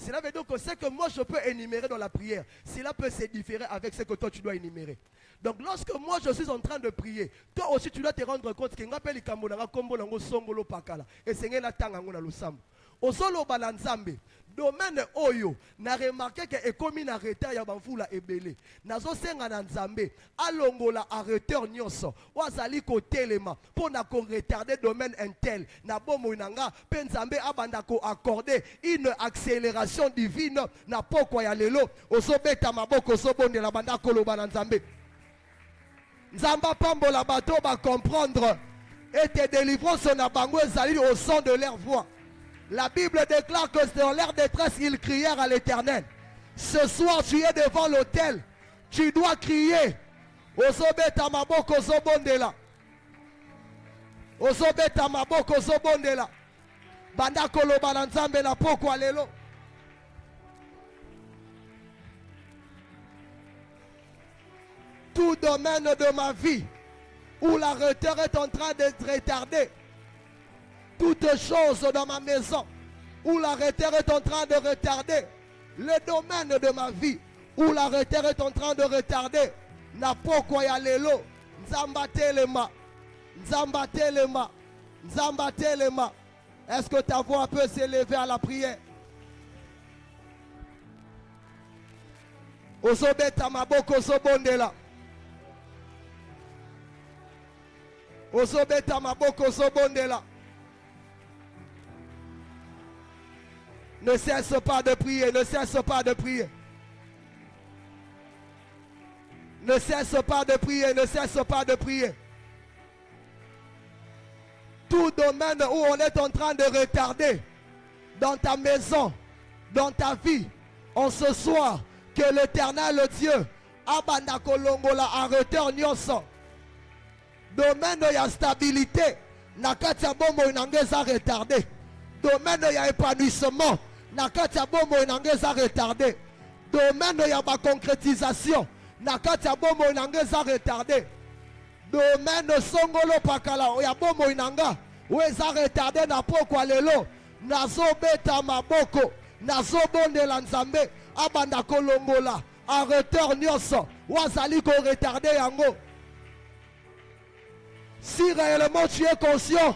Cela veut dire que ce que moi je peux énumérer dans la prière, cela peut se différer avec ce que toi tu dois énumérer. Donc lorsque moi je suis en train de prier, toi aussi tu dois te rendre compte que ngapeli kambolanga kombo lango songolo pakala et sengela tanga ngona lusambo. Osolo balanzambe domaine oyo na remarqué que ekomi na retard ya bamvula ebele. Nazo senga na nzambe alongola arrêteur nyonso wazali ko telema pona ko retarder domaine intel na bomo inanga pe nzambe abanda ko accorder une accélération divine na pokwa ya lelo osobeta maboko sobondela banda koloba na nzambe. Nzamba pambola bato ba comprendre et tes délivrances na bango ezali au son de leur voix. La Bible déclare que dans leur détresse, ils crièrent à l'Éternel. Ce soir, tu es devant l'autel. Tu dois crier. Osobeta maboko zobondela. Osobeta maboko zobondela. Banda koloba na nzambe na pokwa lelo. Tout domaine de ma vie où la retard est en train d'être retardée, toute chose dans ma maison où la retard est en train de retarder, le domaine de ma vie où la retard est en train de retarder, na pokwa ya lelo, nzamba telema, nzamba telema, nzamba telema. Est-ce que ta voix peut s'élever à la prière? Osobeta maboko sobondela. Osobeta maboko sobondela. Ne cesse pas de prier, ne cesse pas de prier. Ne cesse pas de prier, ne cesse pas de prier. Tout domaine où on est en train de retarder, dans ta maison, dans ta vie, en ce soir, que l'Éternel Dieu, abanda kolongola arrêteur nyonso. Domaine de la stabilité, nakati ya bombo inangeza retardé. Domaine de la épanouissement, nakati ya bombo inangeza retardé. Domaine de la concrétisation, nakati ya bombo inangeza retardé. Domaine songolo pakala ya bombo inanga weza retardé na pokwa lelo. Nazo beta maboko, nazo bondela nzambe abanda kolongola arrêteur nyonso wazali ko retardé yango. Si réellement tu es conscient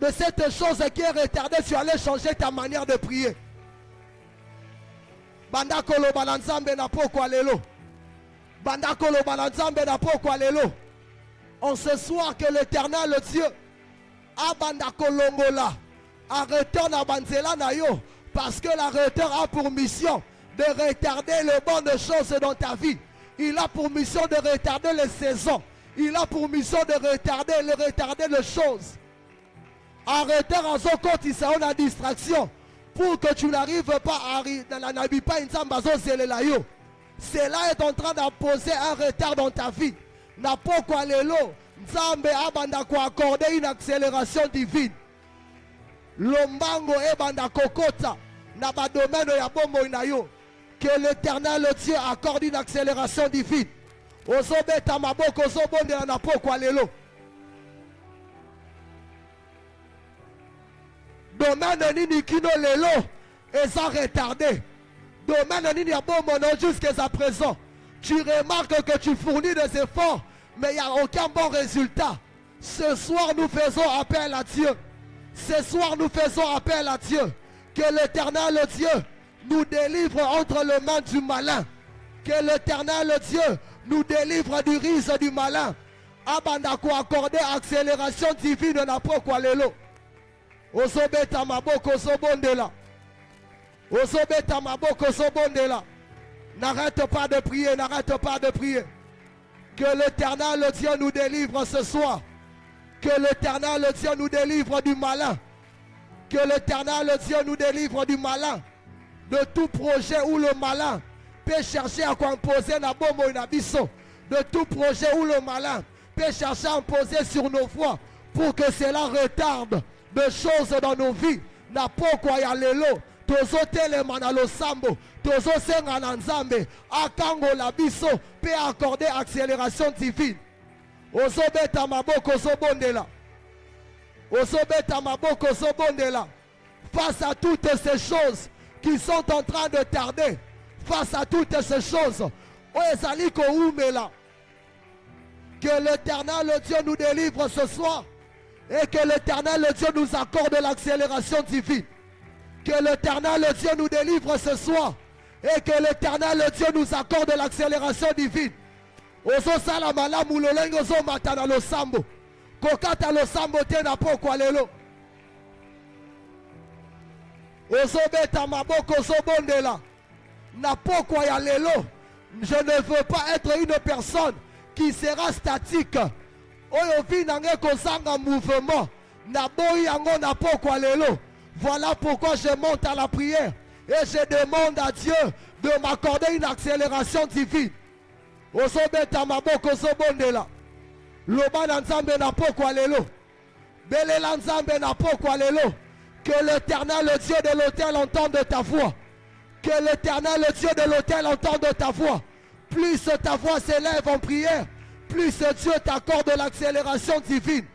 de cette chose qui est retardée, tu allais changer ta manière de prier. Banda koloba na nzambe na pokwa lelo. Banda koloba na nzambe na pokwa lelo. En ce soir que l'Éternel Dieu abanda kolongola arrêteur na banzela na yo, parce que l'arrêteur a pour mission de retarder les bonnes choses dans ta vie. Il a pour mission de retarder les saisons. Il a pour mission de retarder les choses. Arrêter en son compte, il sera une distraction pour que tu n'arrives pas à n'habiter pas une sambazo zelelayo. Cela est en train d'imposer un retard dans ta vie. Na pokwa lelo, nzambe abanda ko accorder une accélération divine. Lombango ebanda kokota na ba domaine ya bombo inayo. Que l'Éternel Dieu accorde une accélération divine. Ozobeta maboko ozobondela na pokwa lelo. Domaine nini kino lelo eza retardé. Domaine nini ya bombono jusqu'à présent. Tu remarques que tu fournis des efforts, mais il n'y a aucun bon résultat. Ce soir nous faisons appel à Dieu. Ce soir nous faisons appel à Dieu. Que l'Éternel Dieu nous délivre entre les mains du malin. Que l'Éternel Dieu nous délivre du risque du malin. Abanda ko accorder accélération divine na pokwa lelo. Osobeta maboko sobondela. Osobeta maboko sobondela. N'arrête pas de prier, n'arrête pas de prier. Que l'Éternel Dieu nous délivre ce soir. Que l'Éternel Dieu nous délivre du malin. Que l'Éternel Dieu nous délivre du malin. De tout projet où le malin peut chercher à imposer na bomo na biso. De tout projet où le malin peut chercher à imposer sur nos voies pour que cela retarde de choses dans nos vies. Na pokwa ya lelo. Tozo telema na losambo. Tozo senga na nzambe. Akango la biso peut accorder accélération divine. Ozobeta maboko zobondela. Ozobeta maboko zobondela. Face à toutes ces choses qui sont en train de tarder face à toutes ces choses. Que l'Éternel, le Dieu, nous délivre ce soir. Et que l'Éternel, le Dieu, nous accorde l'accélération divine. Que l'Éternel, le Dieu, nous délivre ce soir. Et que l'Éternel, le Dieu, nous accorde l'accélération divine. Ozo sala malamu lolenge ozo matana lo sambo. Kokata lo sambo tena pokwa lelo. Ozo beta maboko ozo bondela. Na pokwa ya lelo. Je ne veux pas être une personne qui sera statique. Oyo vi nange kozanga mouvement. Na boyi yango na pokwa lelo. Voilà pourquoi je monte à la prière. Et je demande à Dieu de m'accorder une accélération divine. Osobeta maboko osobondela. Loba na nzambe na pokwa lelo. Belela nzambe na pokwa lelo. Que l'Éternel, le Dieu de l'autel, entende ta voix. Que l'Éternel, le Dieu de l'autel, entende ta voix. Plus ta voix s'élève en prière, plus Dieu t'accorde l'accélération divine.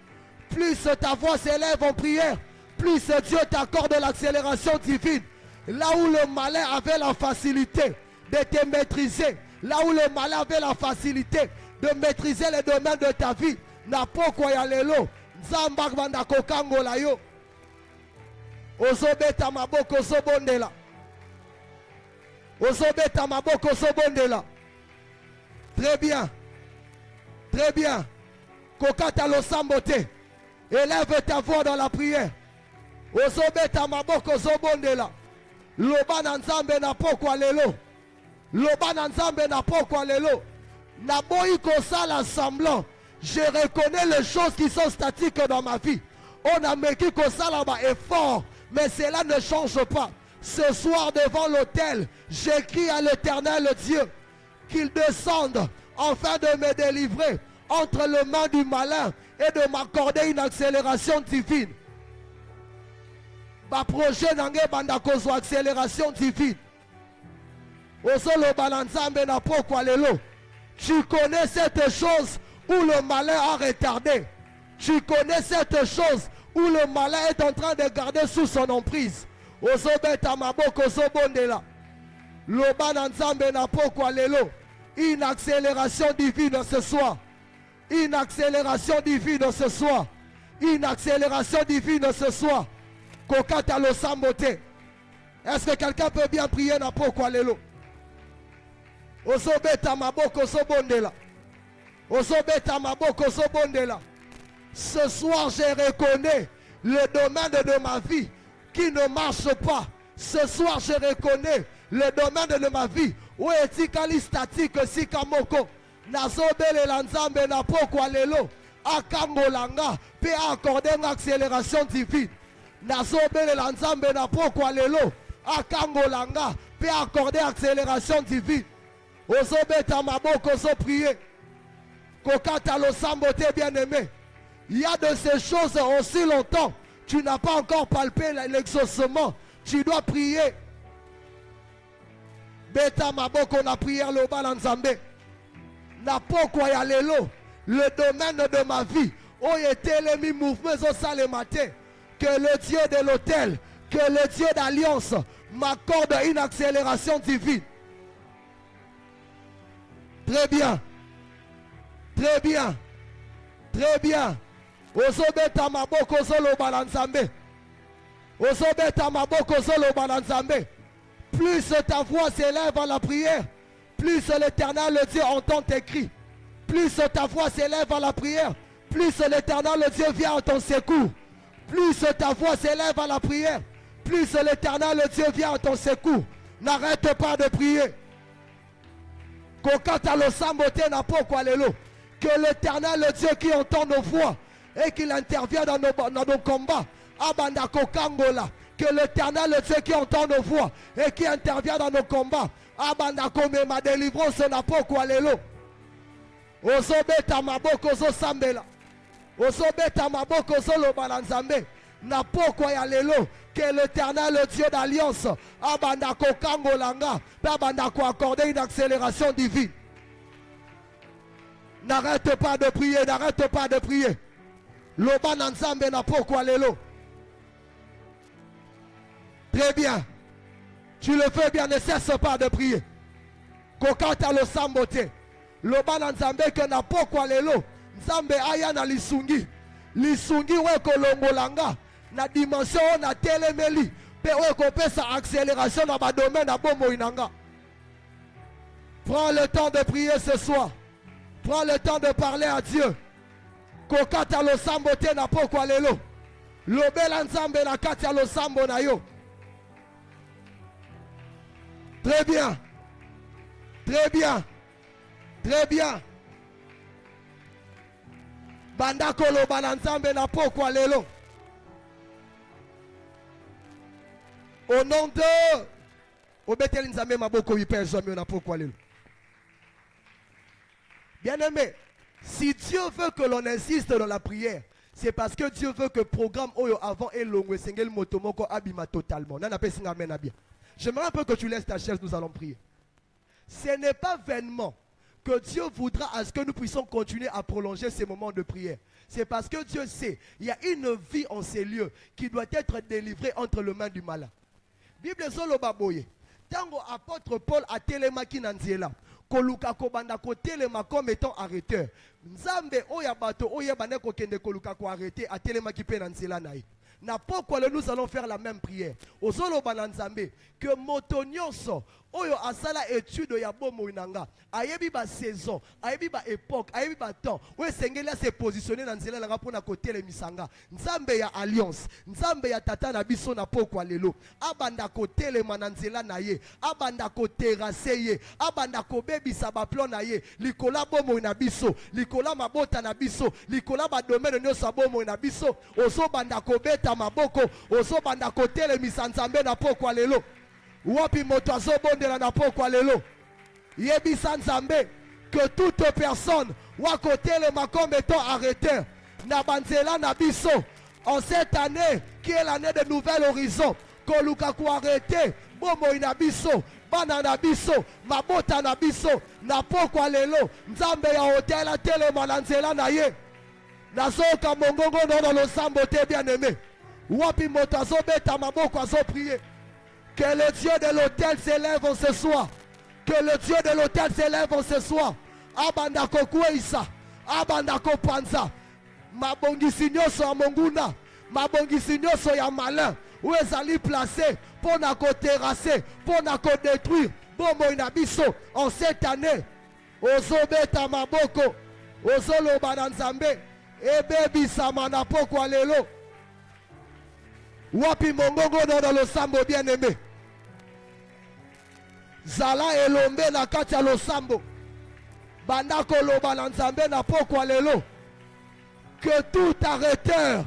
Plus ta voix s'élève en prière, plus Dieu t'accorde l'accélération divine. Là où le malin avait la facilité de te maîtriser, là où le malin avait la facilité de maîtriser les domaines de ta vie, na pokwa ya lelo, nzamba banda kokangola yo. Ozobeta maboko ozobondela. Ozobeta maboko ozobondela. Très bien. Très bien. Kokata lo sambote. Élève ta voix dans la prière. Ozobeta maboko ozobondela. Loba na nzambe na pokwa lelo. Loba na nzambe na pokwa lelo. Na boyi kosala semblant. Je reconnais les choses qui sont statiques dans ma vie. On a meki kosala ba effort. Mais cela ne change pas. Ce soir devant l'autel, j'écris à l'Éternel Dieu qu'il descende afin de me délivrer entre les mains du malin et de m'accorder une accélération divine. Ma projet nange banda kozwa accélération divine. Osolo balanzambe na pokwa lelo. Tu connais cette chose où le malin a retardé. Tu connais cette chose où le malin est en train de garder sous son emprise. Ozobeta maboko ozobondela. Loba na nzambe na pokwa lelo. Une accélération divine ce soir. Une accélération divine ce soir. Une accélération divine ce soir. Kokata lo sambote. Est-ce que quelqu'un peut bien prier na pokwa lelo? Ozobeta maboko ozobondela. Ozobeta maboko ozobondela. Ce soir, je reconnais le domaine de ma vie qui ne marche pas. Ce soir, je reconnais le domaine de ma vie où est statique si kamoko. Nazobele lanzambe na pokwa lelo. Akangolanga pe accorder une accélération divine. Nazobele lanzambe na pokwa lelo. Akangolanga pe accorder accélération divine. Ozobeta maboko ozo prier. Kokata lo sambote bien-aimé. Il y a de ces choses aussi longtemps. Tu n'as pas encore palpé l'exaucement. Tu dois prier. Beta maboko na prière le balanzambe. Na pokwa ya lelo. Le domaine de ma vie. Oh était les mi mouvements au salemate. Que le Dieu de l'autel, que le Dieu d'alliance m'accorde une accélération divine. Très bien. Très bien. Très bien. Ozobeta maboko zolo balanzambe. Ozobeta maboko zolo balanzambe. Plus ta voix s'élève à la prière, plus l'Éternel le Dieu entend tes cris. Plus ta voix s'élève à la prière, plus l'Éternel le Dieu vient à ton secours. Plus ta voix s'élève à la prière, plus l'Éternel le Dieu vient à ton secours. N'arrête pas de prier. Kokata lo sambote na pokwa lelo. Que l'Éternel le Dieu qui entend nos voix et qu'il intervient dans nos combats. Abandako kangola. Que l'Éternel, le Dieu qui entend nos voix et qui intervient dans nos combats. Abandako me ma délivrance n'a pas quoi lelo. Osobeta maboko zo sambela. Osobeta maboko zo lo balanzambe. N'a pas quoi ya lelo. Que l'Éternel, le Dieu d'alliance. Abandako kangolanga. Abandako accorder une accélération divine. N'arrête pas de prier, n'arrête pas de prier. Loba nanzambe na pokwa lelo. Très bien. Tu le fais bien, ne cesse pas de prier. Kokata lo sambote. Loba na nzambe ke na pokwa lelo. Nzambe aya na lisungi. Lisungi we kolongolanga. Na dimension na telemeli. Pe we kopesa accélération na ba domaine na bomo inanga. Prends le temps de prier ce soir. Prends le temps de parler à Dieu. Kokata lo sambote na pokwa lelo. Lobela nzambe na kati ya lo sambo na yo. Très bien. Très bien. Très bien. Bandako lo balanzambe na pokwa lelo. Au nom de Obeteli nzambe maboko wipezo na pokwa lelo. Bien-aimé, si Dieu veut que l'on insiste dans la prière, c'est parce que Dieu veut que le programme Oyo avant et l'ongwe sengel motomoko abima totalement. J'aimerais un peu que tu laisses ta chaise, nous allons prier. Ce n'est pas vainement que Dieu voudra à ce que nous puissions continuer à prolonger ces moments de prière. C'est parce que Dieu sait, il y a une vie en ces lieux qui doit être délivrée entre les mains du malin. Bible solo baboye. Tango apôtre Paul a télémaki nanziela. Koluka kobanda ko telema comme étant arrêteur. Nzambe oya bato oya bane ko kende koluka ko arrêter a télémaki pe nanziela naï. Na pourquoi nous allons faire la même prière. Ozolo bananzambe que motonyoso oyo asala étude ya bomo inanga ayebi ba saison ayebi ba époque ayebi ba temps oyo sengeli se positionner na nzela nga pona côté le misanga nzambe ya alliance nzambe ya tata na biso na pokwa lelo abanda côté le mananzela na ye abanda ko terrasser ye abanda ko bebisa ba plan na ye likola bomo na biso likola mabota na biso likola ba domaine nyoso bomo na biso ozo banda ko beta maboko ozo banda ko tele misanzambe na pokwa lelo. Wapi moto azobondela na pokwa lelo. Yebisa nzambe que toute personne wakotele comme étant arrêteur na banzela na biso en cette année qui est l'année de nouvel horizon koluka ko arrêter bomo ina biso bana na biso mabota na biso na pokwa lelo nzambe ya hotel a telema na nzela na ye nazoka mongongo dans le sambo te bien aimé. Wapi moto azobeta maboko azoprier. Que le Dieu de l'autel s'élève en ce soir. Que le Dieu de l'autel s'élève en ce soir. Abandako kweisa. Abandako panza. Mabongisi nyoso ya monguna. Mabongisi nyoso ya malin. Où est allé placer pour na ko terrasser, pour na ko détruire. Bomo inabiso en cette année. Ozobeta maboko. Ozolo bananzambe. Ebebi samana pokwa lelo. Wapi mongongo dans le sambo bien aimé. Zala elombe na kati ya losambo. Bandako loba na nzambe na pokwa lelo. Que tout arrêteur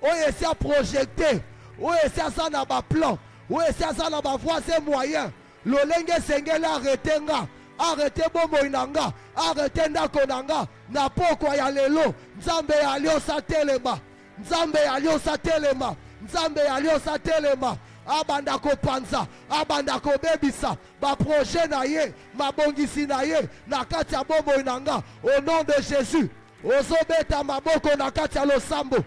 oye esi a projeté, oye esi aza na ba plan, oye esi aza na ba voies et moyens. Lolenge sengeli arrêté nga, arrêté bomo inanga, arrêté ndako nanga na pokwa ya lelo. Nzambe ya aliosa telema. Nzambe ya aliosa telema. Nzambe ya aliosa telema. Abanda ko panza, abanda ko bebisa, ba projet na ye, mabongisi na ye, na kati ya bomo inanga, au nom de Jésus. Ozobeta maboko na kati ya losambo.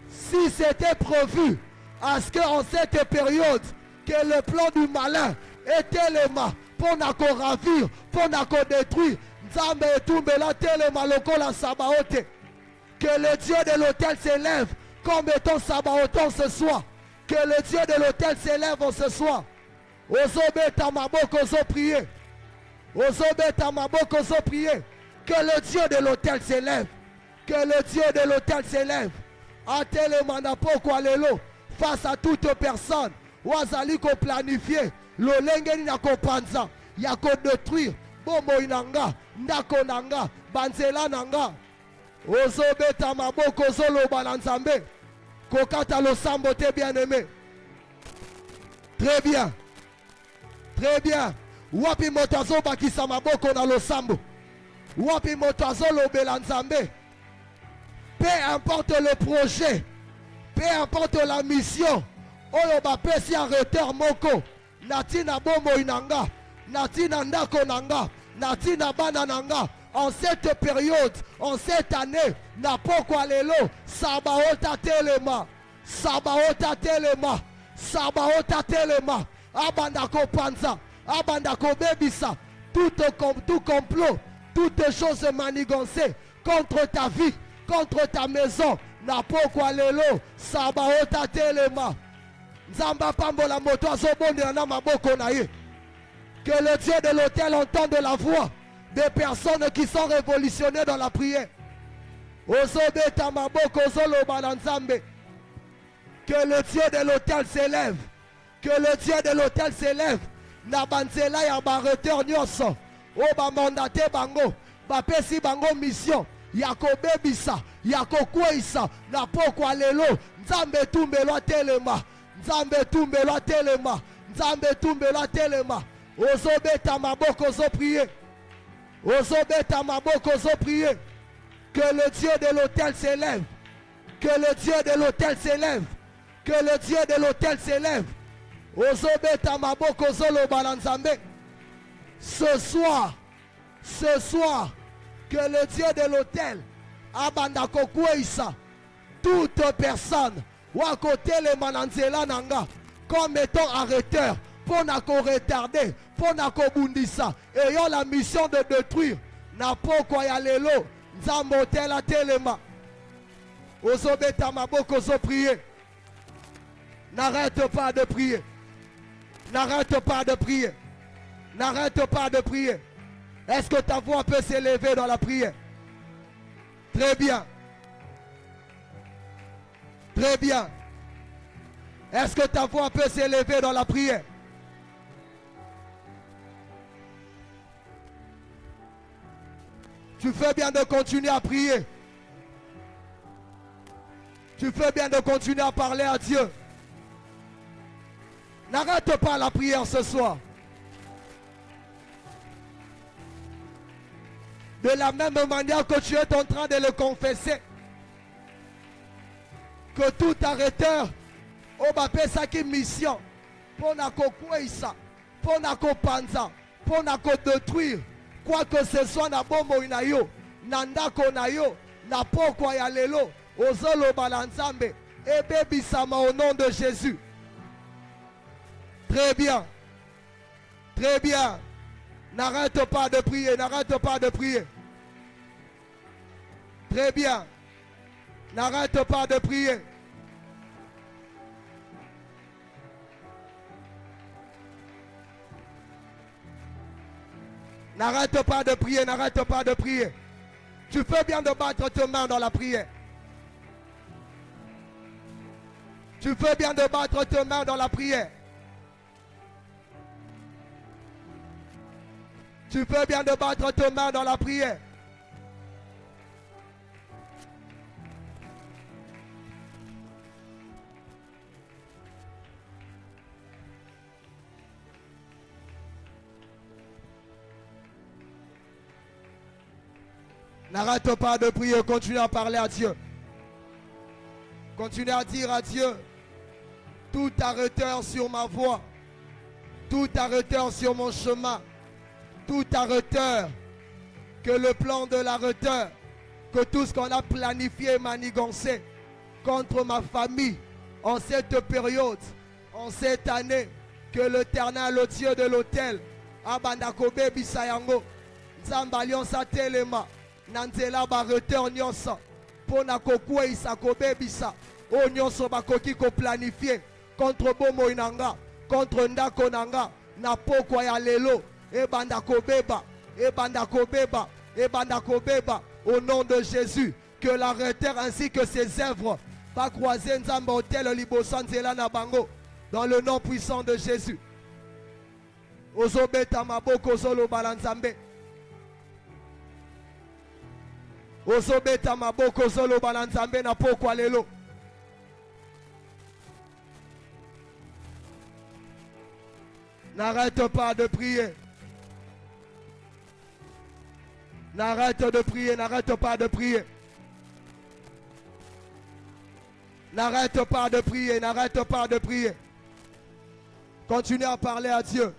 Si c'était prévu, à ce qu'en cette période, que le plan du malin était telema, pour na ko ravir, pour na ko détruire, Nzambe etumbe la telema lokola sabaote. Que le Dieu de l'autel s'élève, comme étant sabaoton ce soir. Que le Dieu de l'autel s'élève ce soir. Ozobeta maboko ozo prier. Ozobeta maboko ozo prier. Que le Dieu de l'autel s'élève. Que le Dieu de l'autel s'élève. Atele manapoko alelo. Face à toute personne. Wazali ko planifier. Lolengeni na ko panza. Ya ko détruire. Bomo inanga. Ndako nanga. Banzela nanga. Ozobeta maboko ozo loba na nzambe. Kokata lo sambo te bien aimé. Très bien. Très bien. Wapi motazo bakisa maboko na lo sambo. Wapi motazo lo belanzambe. Peu importe le projet. Peu importe la mission. Oyo ba pesi arrêteur moko. Natina bomo inanga. Natina ndako nanga. Natina bana nanga. En cette période, en cette année, na pokwa lelo, sabaota telema, sabaota telema, sabaota telema, Abandako panza. Abandako bebisa. Tout complot, toutes choses manigancées contre ta vie, contre ta maison. Napokwa lelo. Sabaota telema. Nzamba pambola moto azobonde na maboko na ye. Que le Dieu de l'autel entende la voix des personnes qui sont révolutionnées dans la prière. Ozobeta maboko ozoloba na Nzambe. Que le Dieu de l'autel s'élève. Que le Dieu de l'autel s'élève. Na banzela ya bareteur nyonso. O ba mandate bango. Ba pesi bango mission. Ya kobebisa. Ya kokweisa. Na pokwa lelo. Nzambe tumbelo telema. Nzambe tumbelo telema. Nzambe tumbelo telema. Ozobeta maboko ozo prier. Ozobeta maboko ozo prier. Que le Dieu de l'autel s'élève. Que le Dieu de l'autel s'élève. Que le Dieu de l'autel s'élève. Ozobeta maboko zolo balanzambe. Ce soir, que le Dieu de l'autel abandako kweisa toute personne wa côté le mananzela nanga comme étant arrêteur pour nako retarder, pour nako bundisa ayant la mission de détruire na poko ya lelo nzambo tela telema. Ozobeta maboko zo prier. N'arrête pas de prier. N'arrête pas de prier. N'arrête pas de prier. Est-ce que ta voix peut s'élever dans la prière? Très bien. Très bien. Est-ce que ta voix peut s'élever dans la prière? Tu fais bien de continuer à prier. Tu fais bien de continuer à parler à Dieu. N'arrête pas la prière ce soir. De la même manière que tu es en train de le confesser, que tout arrêteur, on va faire sa mission, pour n'accourir, pour n'accoupanza, pour n'accoudétruire, quoi que ce soit na bombo inayo, nandako nayo, na poko ya lelo, ozolo balanzambe, et bébi sama au nom de Jésus. Très bien. Très bien. N'arrête pas de prier. N'arrête pas de prier. Très bien. N'arrête pas de prier. N'arrête pas de prier. N'arrête pas de prier. Tu fais bien de battre tes mains dans la prière. Tu fais bien de battre tes mains dans la prière. Tu fais bien de battre tes mains dans la prière. N'arrête pas de prier, continue à parler à Dieu. Continue à dire à Dieu, tout arrêteur sur ma voie, tout arrêteur sur mon chemin, tout arrêteur, que le plan de l'arrêteur, que tout ce qu'on a planifié et manigancé contre ma famille en cette période, en cette année, que l'Éternel, le Dieu de l'autel, Abandakobe Bisayango, Zambalion Satelema, Nanzela Barreteur Nyosa, Ponakokwe Isakobe Bisa, O Nyoso Bakoki ko planifié contre Bomo Inanga, contre Ndako Nanga, Napoko ya Lelo, Ebandakobeba, Ebandakobeba, Ebandakobeba, au nom de Jésus, que l'arrêteur ainsi que ses œuvres va croiser Nzamba Hotel Libosan Zela Nabango, dans le nom puissant de Jésus. Ozobeta Maboko Zolo Balanzambe. Ozobeta Maboko Zolo Balanzambe na pokwa lelo. N'arrête pas de prier. N'arrête de prier, n'arrête pas de prier. N'arrête pas de prier, n'arrête pas de prier. Continue à parler à Dieu.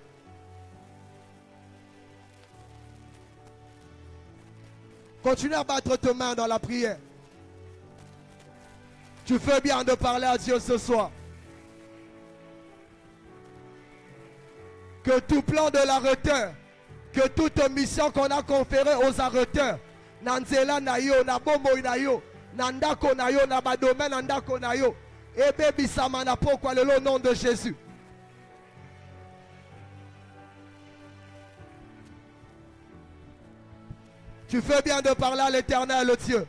Continue à battre tes mains dans la prière. Tu fais bien de parler à Dieu ce soir. Que tout plan de l'arrêteur, que toute mission qu'on a conférée aux arrêteurs, Nanzela na yo, na bombo na yo, nandako na yo, na badome nandako na yo, ebe bisama na pokwa le nom de Jésus. Tu fais bien de parler à l'Éternel, le Dieu.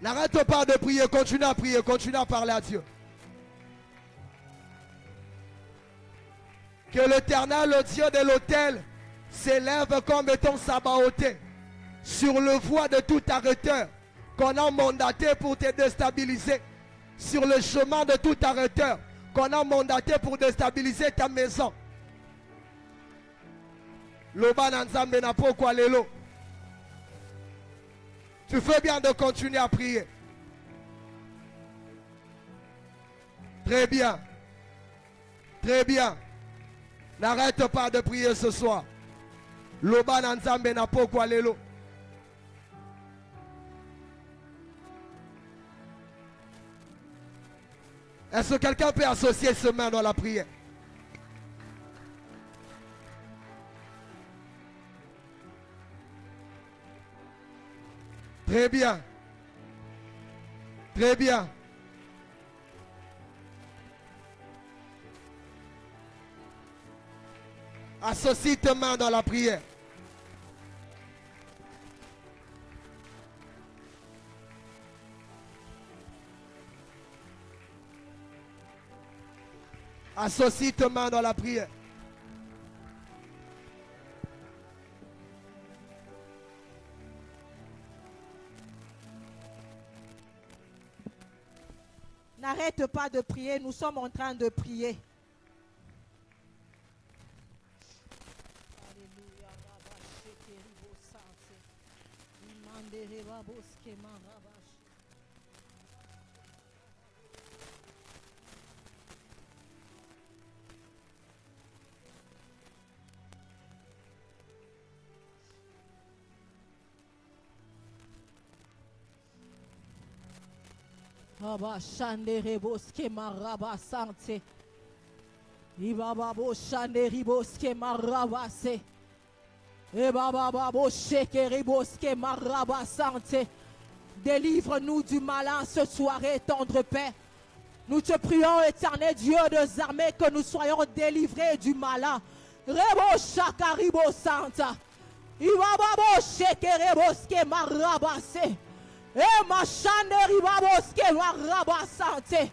N'arrête pas de prier, continue à prier, continue à parler à Dieu. Que l'Éternel, le Dieu de l'autel, s'élève comme étant Sabaoth sur le voie de tout arrêteur qu'on a mandaté pour te déstabiliser, sur le chemin de tout arrêteur qu'on a mandaté pour déstabiliser ta maison. Loba Nanzambe na pokwa lelo. Tu fais bien de continuer à prier. Très bien. Très bien. N'arrête pas de prier ce soir. Loba Nanzambe na pokwa lelo. Est-ce que quelqu'un peut associer ses mains dans la prière? Très bien. Très bien. Associe tes mains dans la prière. Associe tes mains dans la prière. N'arrête pas de prier, nous sommes en train de prier. Baba Shandere Boske Maraba Sante. Ibaba Bo Shanderi Boske Maraba Se. Ebaba Babo Shekeri Boske Maraba Sante. Délivre-nous du malin ce soir, tendre Père. Nous te prions, éternel Dieu des armées, que nous soyons délivrés du malin. Rebo Shakaribo Santa. Ibaba Bo Shekeri Boske Maraba Se. Eh, ma chanderi baboske wa rabasante.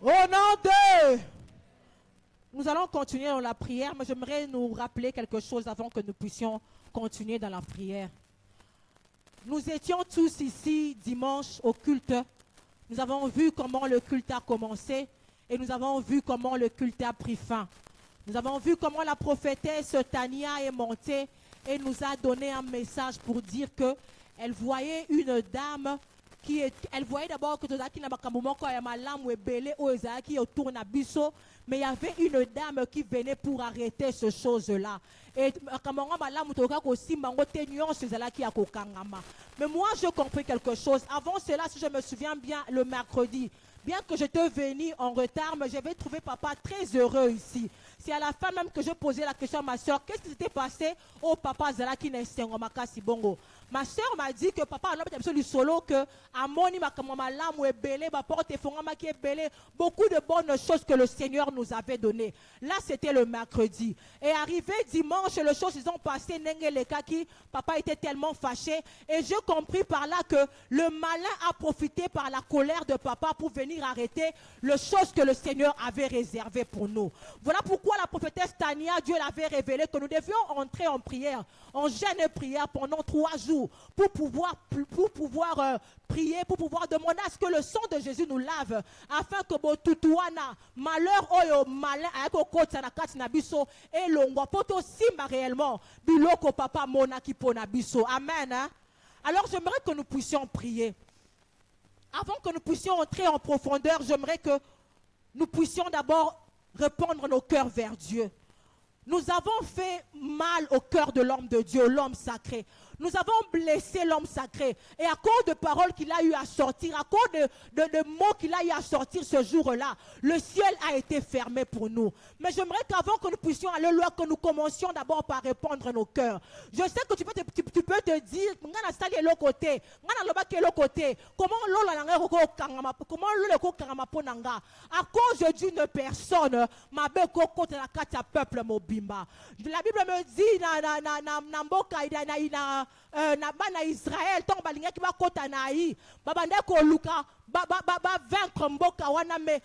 Au nom de... Nous allons continuer dans la prière, mais j'aimerais nous rappeler quelque chose avant que nous puissions continuer dans la prière. Nous étions tous ici dimanche au culte. Nous avons vu comment le culte a commencé. Et nous avons vu comment le culte a pris fin. Nous avons vu comment la prophétesse Tania est montée et nous a donné un message pour dire qu'elle voyait une dame elle voyait d'abord que mais il y avait une dame qui venait pour arrêter ce chose-là. Et mais moi, je compris quelque chose. Avant cela, si je me souviens bien, le mercredi, bien que j'étais venu en retard, mais j'avais trouvé papa très heureux ici. C'est à la fin même que je posais la question à ma soeur, qu'est-ce qui s'était passé au papa Zalaki Nesengomaka Sibongo. Ma soeur m'a dit que papa a absolument solo que Amoni Makamamalam ou Ebele, Baporte Fongama qui est belé, beaucoup de bonnes choses que le Seigneur nous avait données. Là, c'était le mercredi. Et arrivé dimanche, les choses se sont passées, Nengelekaki, papa était tellement fâché. Et j'ai compris par là que le malin a profité par la colère de papa pour venir arrêter les choses que le Seigneur avait réservées pour nous. Voilà pourquoi la prophétesse Tania, Dieu l'avait révélé que nous devions entrer en prière, en jeûne et prière pendant 3 jours pour pouvoir prier, pour pouvoir demander à ce que le sang de Jésus nous lave, afin que Botutouana, malheur oyo malin ayako kota na kati na biso et longwa poto simba réellement biloko papa mona ki pona biso. Amen. Hein? Alors j'aimerais que nous puissions prier. Avant que nous puissions entrer en profondeur, j'aimerais que nous puissions d'abord répandre nos cœurs vers Dieu. Nous avons fait mal au cœur de l'homme de Dieu, l'homme sacré. Nous avons blessé l'homme sacré. Et à cause de paroles qu'il a eu à sortir, à cause de mots qu'il a eu à sortir ce jour-là, le ciel a été fermé pour nous. Mais j'aimerais qu'avant que nous puissions aller loin, que nous commencions d'abord par répandre nos cœurs. Je sais que tu peux te dire, à cause d'une personne, ma contre la peuple mobimba. La Bible me dit, na bana Israël tant balinga ki ba kota na yi babande ko luka ba vaincre mboka wana mais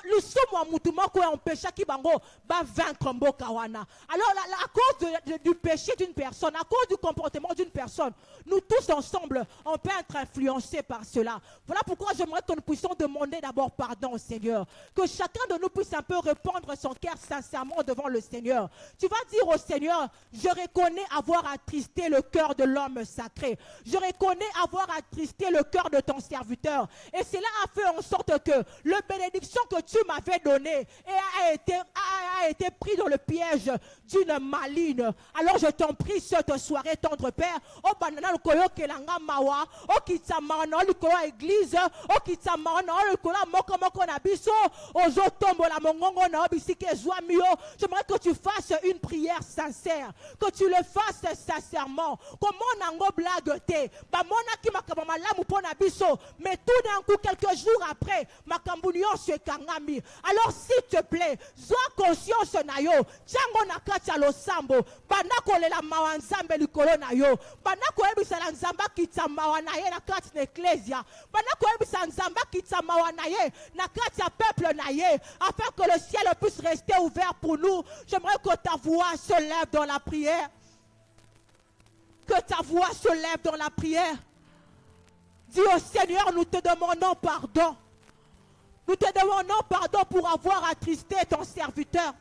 lisumu wa mutu moko empêcha ki bango ba vaincre mboka wana. Alors à cause du péché d'une personne, à cause du comportement d'une personne, nous tous ensemble on peut être influencés par cela. Voilà pourquoi j'aimerais que nous puissions demander d'abord pardon au Seigneur, que chacun de nous puisse un peu répandre son cœur sincèrement devant le Seigneur. Tu vas dire au Seigneur, je reconnais avoir attristé le cœur de l'homme sacré. Je reconnais avoir attristé le cœur de ton serviteur. Et cela a fait en sorte que le bénédiction que tu m'avais donnée a été pris dans le piège d'une maligne. Alors je t'en prie cette soirée, tendre Père, au banana le koyo kelanga mawa, au kitsamana le koyo église, au kitsamana le koyo moko na biso, au zotombo la mongongo na obisike zwamio. J'aimerais que tu fasses une prière sincère, que tu le fasses sincèrement. Comment nango blague te, ba mona ki makamba malamu pona biso, mais tout d'un coup quelques jours après, makambunio se kangami. Alors s'il te plaît, sois conscience na yo, tiango na kati ya losambo, banako lela mawanzambe likolo na yo, banako ebisa la nzamba kitamawa na ye na kati na ecclesia, banako ebisa nzamba kitamawa na ye na kati ya peuple na ye, afin que le ciel puisse rester ouvert pour nous. J'aimerais que ta voix se lève dans la prière. Que ta voix se lève dans la prière. Dis au Seigneur, nous te demandons pardon. Nous te demandons pardon pour avoir attristé ton serviteur.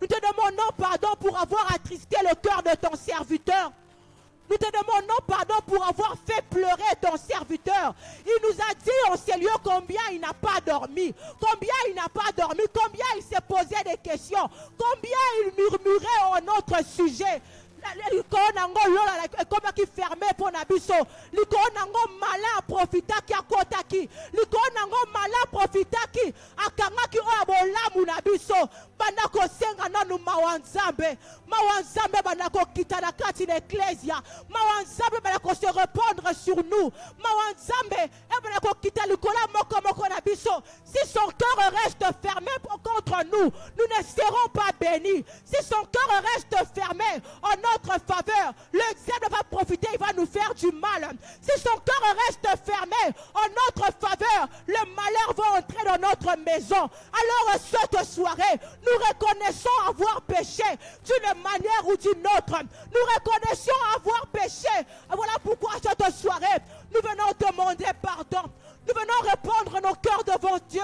Nous te demandons pardon pour avoir attristé le cœur de ton serviteur. Nous te demandons pardon pour avoir fait pleurer ton serviteur. Il nous a dit au Seigneur combien il n'a pas dormi. Combien il n'a pas dormi. Combien il s'est posé des questions. Combien il murmurait en notre sujet. Comme qui fermé pour Nabiso, l'ikonago malin profita qui a kota qui, l'ikonago malin profita qui a kanga qui a bola munabiso, banako senga nanu mawanzambe banako kitana kati l'ecclesia, mawanzambe banako se répandre sur nous, mawanzambe banako kita likola moko nabiso. Si son cœur reste fermé contre nous, nous ne serons pas bénis. Si son cœur reste fermé en notre faveur, le diable va profiter, il va nous faire du mal. Si son cœur reste fermé en notre faveur, le malheur va entrer dans notre maison. Alors cette soirée, nous reconnaissons avoir péché d'une manière ou d'une autre. Nous reconnaissons avoir péché. Voilà pourquoi cette soirée, nous venons demander pardon. Nous venons répandre nos cœurs devant Dieu.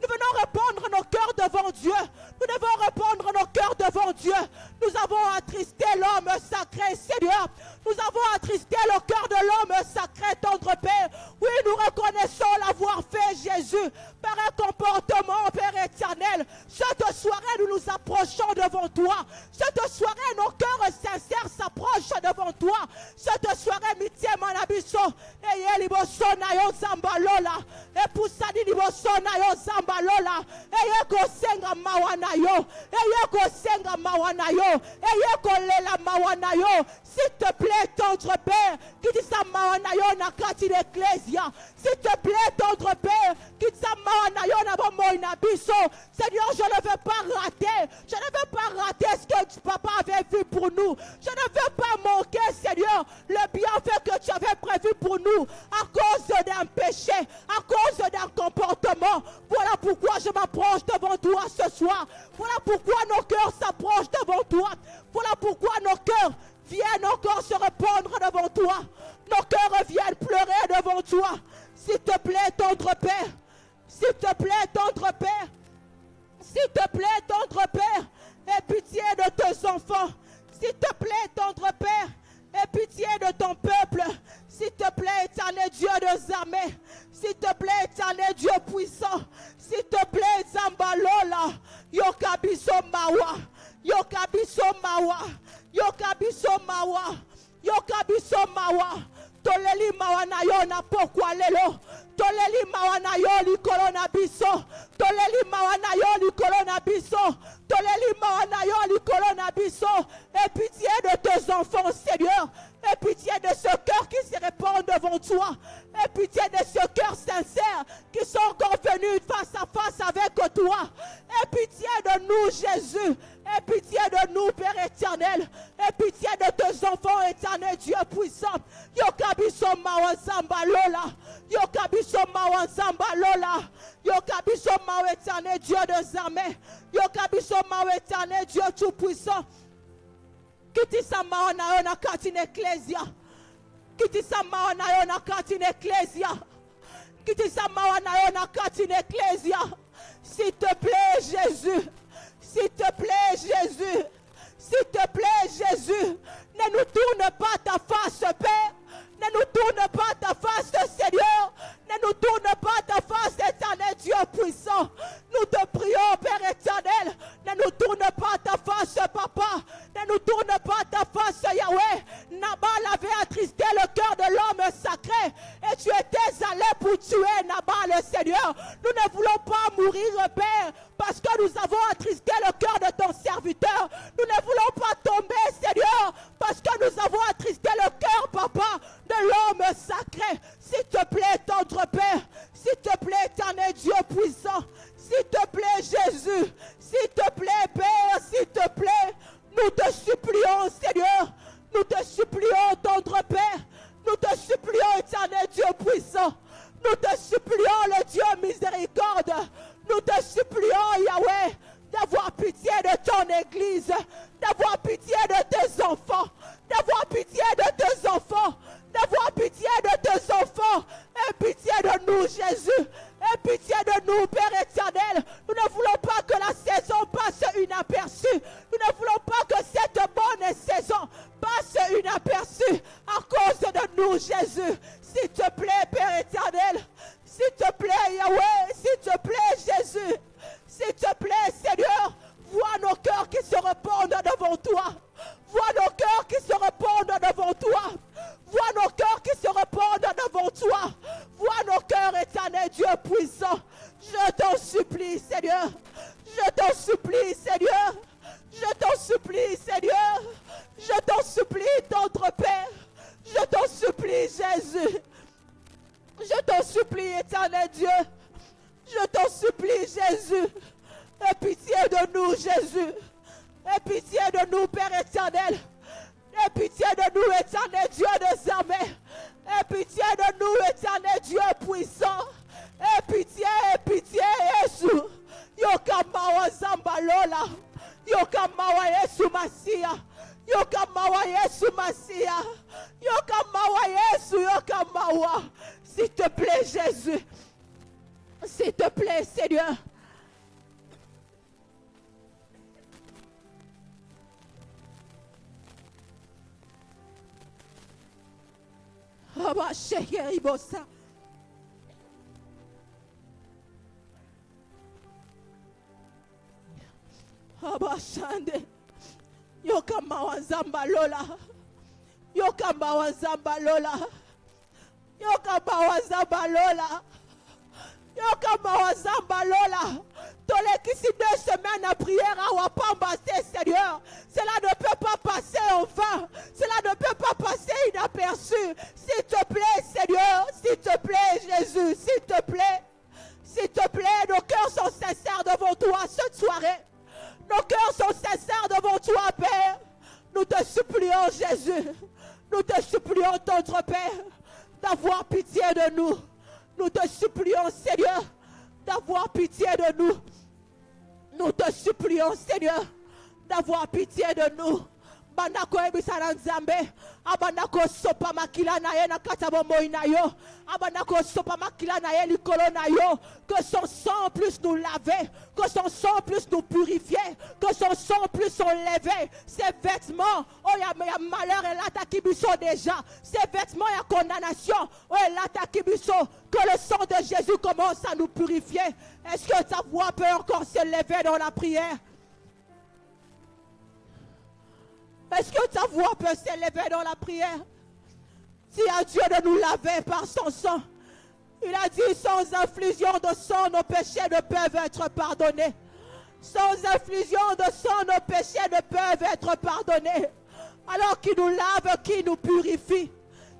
Nous venons répandre nos cœurs devant Dieu. Nous devons répandre nos cœurs devant Dieu. Nous avons attristé l'homme sacré, Seigneur. Nous avons attristé le cœur de l'homme sacré, tendre Père. Oui, nous reconnaissons l'avoir fait, Jésus, par un comportement, Père éternel. Cette soirée, nous nous approchons devant toi. Cette soirée, nos cœurs sincères s'approchent devant toi. Cette soirée, mitié manabiso, et liboso na yo zambalola, et poussani liboso na yo zambalola, et ko senga mawana yo, et ko senga mawana yo, et ko lela mawana yo. S'il te plaît, tendre Père, qui dit sa mawana yo na kati l'ecclesia. S'il te plaît, tendre Père, qui dit sa mawana yo na bomo inabiso. Seigneur, je ne veux pas rater. Je ne veux pas rater ce que papa avait vu pour nous. Je ne veux pas manquer, Seigneur, le bienfait que tu avais prévu pour nous à cause d'un péché, à cause d'un comportement. Voilà pourquoi je m'approche devant toi ce soir. Voilà pourquoi nos cœurs s'approchent devant toi. Voilà pourquoi nos cœurs viennent encore se répandre devant toi. Nos cœurs viennent pleurer devant toi. S'il te plaît, tendre Père. S'il te plaît, tendre Père. S'il te plaît, tendre Père. Aie pitié de tes enfants. S'il te plaît, tendre Père. Aie pitié de ton peuple. S'il te plaît, éternel Dieu des armées. S'il te plaît, éternel Dieu puissant. S'il te plaît, Zambalola. Yokabiso mawa. Yokabiso mawa. Yokabiso mawa. Yokabiso mawa. Toleli mawa na yo na pokwa lelo. Toleli mawa na yo likolo na biso. Toleli mawa na yo likolo na biso. Toleli mawa na yo likolo na biso. Aie pitié de tes enfants, Seigneur. Aie pitié de ce cœur qui se répand devant toi. Aie pitié de ce cœur sincère qui sont encore venus face à face avec toi. Aie pitié de nous, Jésus. Aie pitié de nous, Père éternel. Aie pitié de tes enfants, éternel Dieu puissant. Yokabiso mawa zamba lola. Yokabiso mawa zamba lola. Yokabiso mawa éternel Dieu des armées. Yokabiso mawa éternel Dieu tout puissant. Kitisa mawa na yo na kati na ecclesia. Kitisa mawa na yo na kati na ecclesia. Kitisa mawa na yo na kati na ecclesia. S'il te plaît, Jésus. S'il te plaît, Jésus. S'il te plaît, Jésus. Ne nous tourne pas ta face, Père. Ne nous tourne pas ta face, Seigneur. Ne nous tourne pas ta face, éternel Dieu puissant. Nous te prions, Père éternel. Ne nous tourne pas ta face, Papa. Ne nous tourne pas ta face, Yahweh. Nabal avait attristé le cœur de l'homme sacré. Et tu étais allé pour tuer Nabal, Seigneur. Nous ne voulons pas mourir, Père, parce que nous avons attristé le cœur de ton serviteur. Nous ne voulons pas tomber, Seigneur, parce que nous avons attristé le cœur, Papa, de l'homme sacré. S'il te plaît, tendre Père. S'il te plaît, éternel Dieu puissant. S'il te plaît, Jésus. S'il te plaît, Père. S'il te plaît. Nous te supplions, Seigneur. Nous te supplions, tendre Père. Nous te supplions, éternel Dieu puissant. Nous te supplions, le Dieu miséricorde. Nous te supplions, Yahweh, d'avoir pitié de ton Église, d'avoir pitié de tes enfants, d'avoir pitié de tes enfants, d'avoir pitié de tes enfants. Aie pitié de nous, Jésus. Aie pitié de nous, Père éternel. Nous ne voulons pas que la saison passe inaperçue. Nous ne voulons pas que cette bonne saison passe inaperçue à cause de nous, Jésus. S'il te plaît, Père éternel. S'il te plaît, Yahweh. S'il te plaît, Jésus. S'il te plaît, Seigneur. Vois nos cœurs qui se répandent devant toi. Vois nos cœurs qui se répandent devant toi. Vois nos cœurs qui se répandent devant toi. Vois nos cœurs, éternel Dieu puissant. Je t'en supplie, Seigneur. Je t'en supplie, Seigneur. Je t'en supplie, Seigneur. Je t'en supplie, tendre Père. Je t'en supplie, Jésus. Je t'en supplie, éternel Dieu. Je t'en supplie, Jésus. Aie pitié de nous, Jésus. Aie pitié de nous, Père éternel. Aie pitié de nous, éternel Dieu des armées. Aie pitié de nous, éternel Dieu puissant. Aie pitié, Jésus. Yokamawa Zambalola. Yokamawa Yesu Masia. Yokamawa Yesu Masia. Yokamawa Yesu, Yokamawa. S'il te plaît, Jésus. S'il te plaît, Seigneur. Abashande Yokamawa Zambalola. Yokamawa Zambalola. Yokamawa Zambalola. Yokamawa Zambalola. Tolekisi 2 semaines à prière à Wapambasé, Seigneur. Cela ne peut pas passer en vain. Cela ne peut pas passer inaperçu. S'il te plaît, Seigneur. S'il te plaît, Jésus. S'il te plaît. S'il te plaît, nos cœurs sont sincères devant toi cette soirée. Nos cœurs sont sincères devant toi, Père. Nous te supplions, Jésus. Nous te supplions, notre Père, d'avoir pitié de nous. Nous te supplions, Seigneur, d'avoir pitié de nous. Nous te supplions, Seigneur, d'avoir pitié de nous. abandako ebisana nzambe abandako sopa makila na ye na katabo moina yo abandako sopa makila na ye likolo na yo que son sang plus nous laver que son sang plus nous purifier que son sang plus enlever ses vêtements oh y a malheur et l'attaque biso déjà ses vêtements y a condamnation oh et l'attaque biso que le sang de Jésus commence à nous purifier. Est-ce que ta voix peut encore se lever dans la prière? Est-ce que ta voix peut s'élever dans la prière? Si à Dieu de nous laver par son sang. Il a dit sans infusion de sang, nos péchés ne peuvent être pardonnés. Sans infusion de sang, nos péchés ne peuvent être pardonnés. Alors qu'il nous lave, qui nous purifie.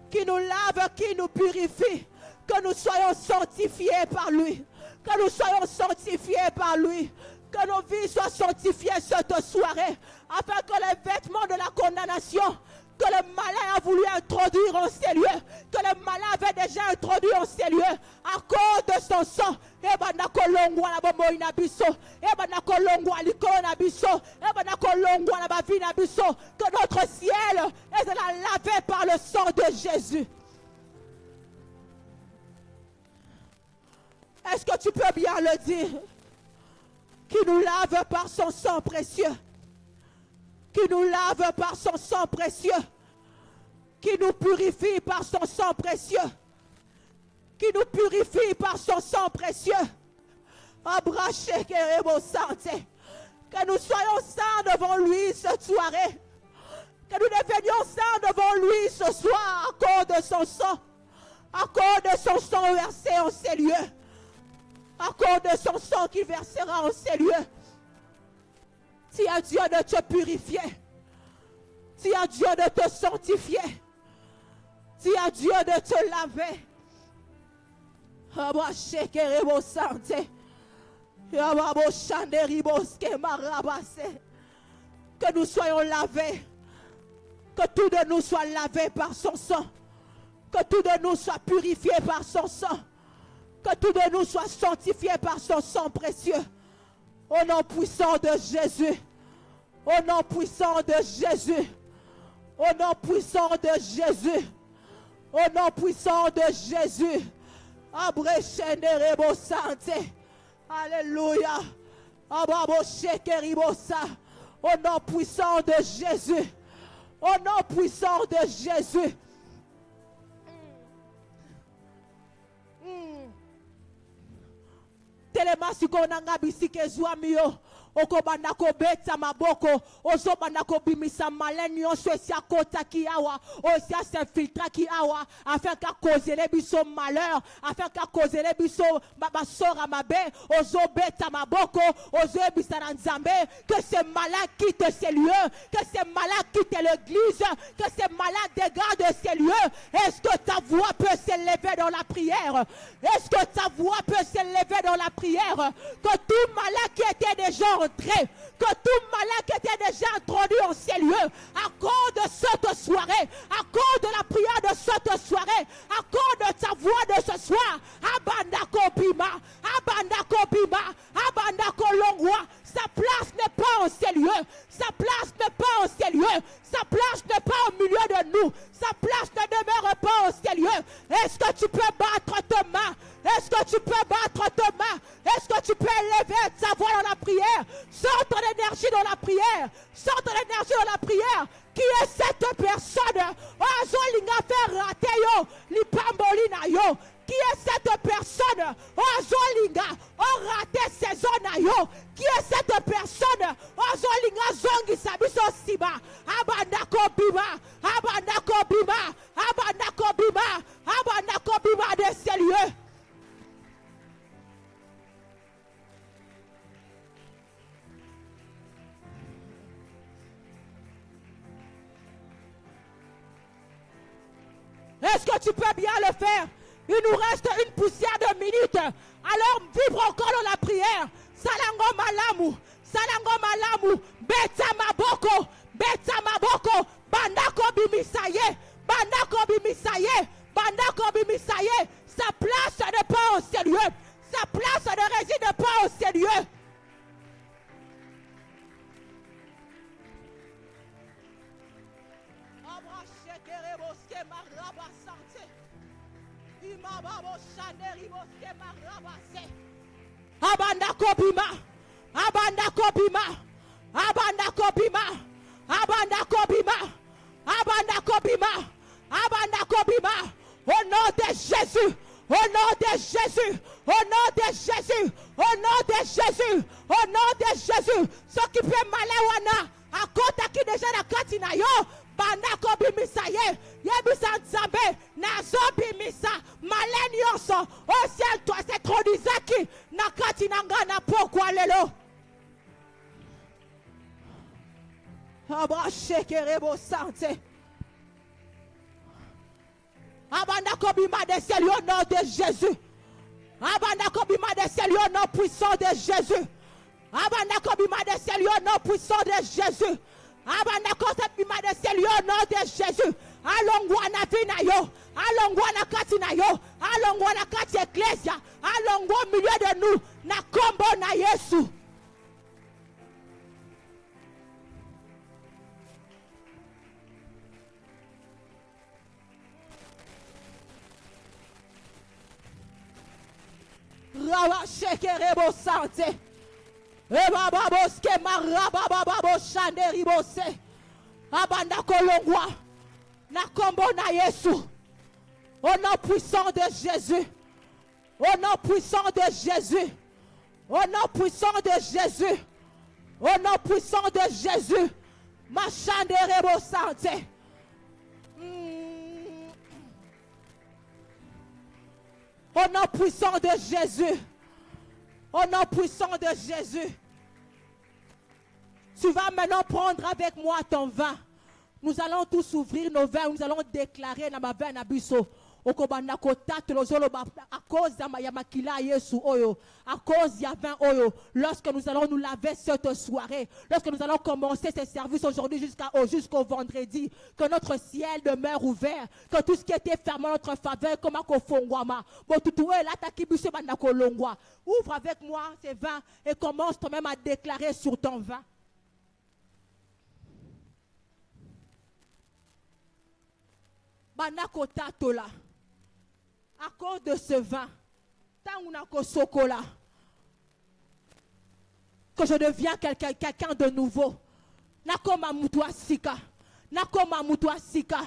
Qui nous lave, qui nous purifie. Que nous soyons sanctifiés par lui. Que nous soyons sanctifiés par lui. Que nos vies soient sanctifiées cette soirée. Afin que les vêtements de la condamnation que le malin a voulu introduire en ces lieux, que le malin avait déjà introduit en ces lieux, à cause de son sang, que notre ciel est lavé par le sang de Jésus. Est-ce que tu peux bien le dire? Qui nous lave par son sang précieux. Qui nous lave par son sang précieux. Qui nous purifie par son sang précieux. Qui nous purifie par son sang précieux. Abraché Kerebo Santé. Que nous soyons saints devant lui cette soirée. Que nous devenions saints devant lui ce soir à cause de son sang. À cause de son sang versé en ces lieux. À cause de son sang qu'il versera en ces lieux. Si à Dieu de te purifier. Si à Dieu de te sanctifier. Si à Dieu de te laver. Que nous soyons lavés. Que tout de nous soit lavé par son sang. Que tout de nous soit purifié par son sang. Que tout de nous soit sanctifié par son sang précieux. Au nom puissant de Jésus. Au nom puissant de Jésus. Au nom puissant de Jésus. Au nom puissant de Jésus. Abrechenerebo Santé. Alléluia. Au nom puissant de Jésus. Au nom puissant de Jésus. Telema sikonanga bisike zuamio. Oko bandako beta maboko. Ozo bandako bimisa malen nyonso esi akota ki awa. Osi a s'infiltra ki awa. Afin ka cause les biso malheur. Afin ka cause les biso babasora mabe. Ozo beta maboko. Ozo ebisa nzambe. Que ces malades quittent ces lieux. Que ces malades quittent l'église. Que ces malades dégagent ces lieux. Est-ce que ta voix peut s'élever dans la prière? Est-ce que ta voix peut s'élever dans la prière? Que tout malade qui était déjà entré, que tout malade qui était déjà introduit en ces lieux, à cause de cette soirée, à cause de la prière de cette soirée, à cause de ta voix de ce soir, Abandako Bima, Abandako Bima, Abandako Longwa, sa place n'est pas en ces lieux, sa place n'est pas en ces lieux, sa place n'est pas au milieu de nous, sa place ne demeure pas en ces lieux. Est-ce que tu peux battre tes mains? Est-ce que tu peux battre tes mains? Est-ce que tu peux élever ta voix dans la prière? Sors ton énergie dans la prière. Sors ton énergie dans la prière. Qui est cette personne? Oh, Zolinga fait rater yo. Lipambolina yo. Qui est cette personne? Oh, Zolinga. Oh, raté ses zones yo. Qui est cette personne? Oh, Zolinga zongi sabiso siba. Abandako bima. Abandako bima. Abandako bima. Abandako bima de ces lieux. Est-ce que tu peux bien le faire? Il nous reste une poussière de minutes. Alors vibre encore dans la prière. Salango malamu. Salango malamu. Beta maboko. Beta maboko. Bandako bimisaye. Bandako bimisaye. Bandako bimisaye. Sa place n'est pas au sérieux. Sa place ne réside pas au sérieux. Abanda kopima, abanda kopima, abanda kopima, abanda kopima, abanda kopima, abanda kopima. Au nom de Jésus, au nom de Jésus, au nom de Jésus, au nom de Jésus, au nom de Jésus. Ce qui peut malé à côté qui déjà la katina yo. Bandako bimisa ye, yebisa nzambe, nazo bimisa, maleni yonso, au ciel toi c'est trop d'Isaki, nakati nangana pourquoi lelo. Abrache kerebo sante. Abandako bima de ciel au nom de Jésus. Abandako bima de ciel au nom puissant de Jésus. Abandako bima de ciel au nom puissant de Jésus. Abandako bima de ciel au nom de Jésus. Alongwana vina yo, alongwana kati na yo, alongwana kati ecclesia, alongwa au milieu de nous, na kombo na Yesu. Rawa shekerebo sante. Ebababoske marabababo shande ribose. Abanda kolongwa. Na kombo na Yesu. Au nom puissant de Jésus. Au nom puissant de Jésus. Au nom puissant de Jésus. Au nom puissant de Jésus. Ma shande rebo sante. Au nom puissant de Jésus. Au nom puissant de Jésus. Tu vas maintenant prendre avec moi ton vin. Nous allons tous ouvrir nos vins. Nous allons déclarer dans ma vin abisso. À cause ya makila Yesu oyo, à cause ya vin oyo, lorsque nous allons nous laver cette soirée, lorsque nous allons commencer ces services aujourd'hui jusqu'au vendredi, que notre ciel demeure ouvert, que tout ce qui était fermé en notre faveur, comme à Kofongwama, ouvre avec moi ces vins et commence toi-même à déclarer sur ton vin. Banakota tola. À cause de ce vin, que je deviens quelqu'un de nouveau. Nakoma mutwa sika. Nakoma mutwa sika.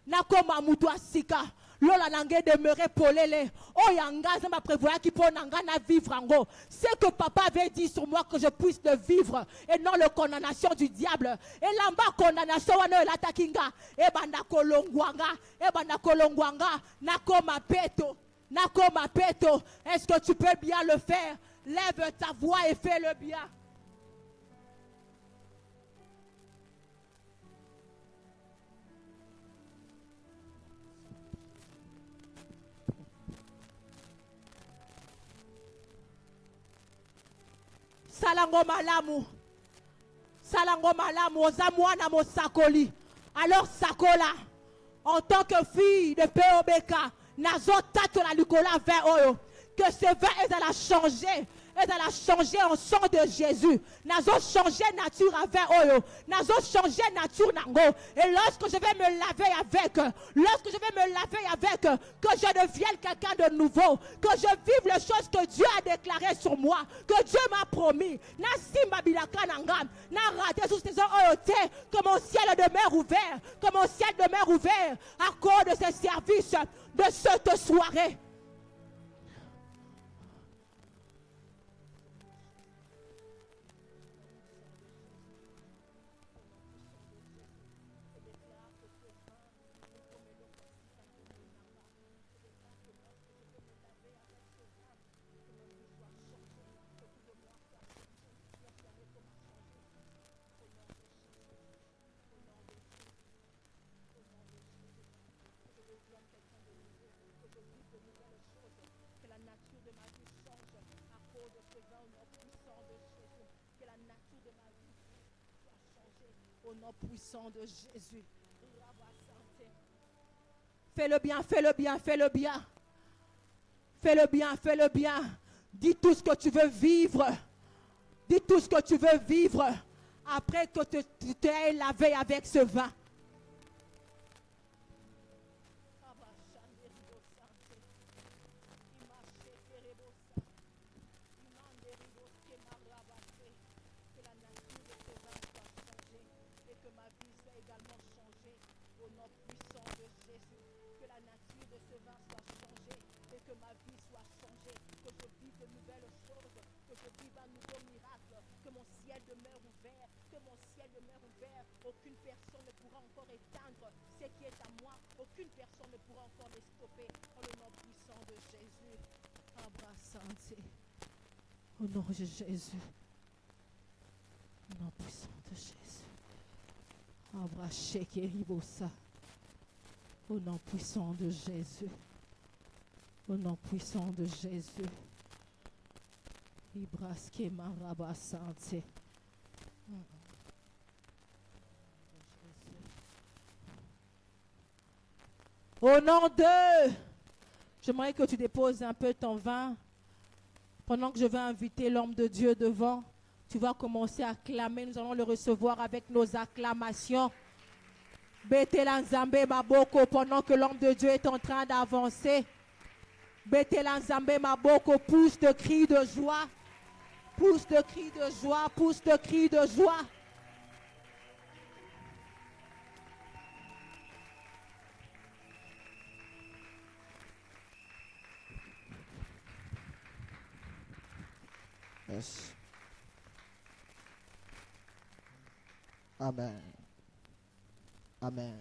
Nakoma mutwa sika. Lola nange demeurer polele. Oh yanga ça m'a prévoit qui pour nanga na vivre ango. C'est que papa avait dit sur moi que je puisse le vivre et non la condamnation du diable. Et là-bas condamnation wana la takinga. E banda kolongwanga. E banda kolongwanga. Nakoma peto. Nakoma peto. Est-ce que tu peux bien le faire? Lève ta voix et fais-le bien. Salango malamu. Salango malamu. Ozamwana mo sakoli. Alors sakola. En tant que fille de P.O.B.K. Nazo tato la lukola vin oyo. Que ce vin est à la changer. Est à la changer en sang de Jésus. Nazo changer nature à vin oyo. Nazo changer nature nango. Et lorsque je vais me laver avec. Lorsque je vais me laver avec. Que je devienne quelqu'un de nouveau. Que je vive les choses que Dieu a déclarées sur moi. Que Dieu m'a promis. Na simba bilaka nangam. Na raté sous ces oyote. Que mon ciel demeure ouvert. Que mon ciel demeure ouvert. À cause de ces services. De cette soirée. Au nom puissant de Jésus. Fais-le bien, fais-le bien, fais-le bien. Fais-le bien, fais-le bien. Dis tout ce que tu veux vivre. Dis tout ce que tu veux vivre. Après que tu t'es lavé avec ce vin. je vive de nouvelles choses, que je vive un nouveau miracle, que mon ciel demeure ouvert, que mon ciel demeure ouvert. Aucune personne ne pourra encore éteindre ce qui est à moi. Aucune personne ne pourra encore me stopper. En le nom puissant de Jésus. Abraçante. Au nom de Jésus. Au nom puissant de Jésus. Abraché Keribosa. Au nom puissant de Jésus. Au nom puissant de Jésus. Ibraske Marabasante. Au nom de... J'aimerais que tu déposes un peu ton vin. Pendant que je vais inviter l'homme de Dieu devant, tu vas commencer à acclamer. Nous allons le recevoir avec nos acclamations. Betela Nzambe Maboko, pendant que l'homme de Dieu est en train d'avancer. Betela Nzambe Maboko, pousse de cris de joie. Pousse de cris de joie, pousse de cris de joie. Yes. Amen. Amen.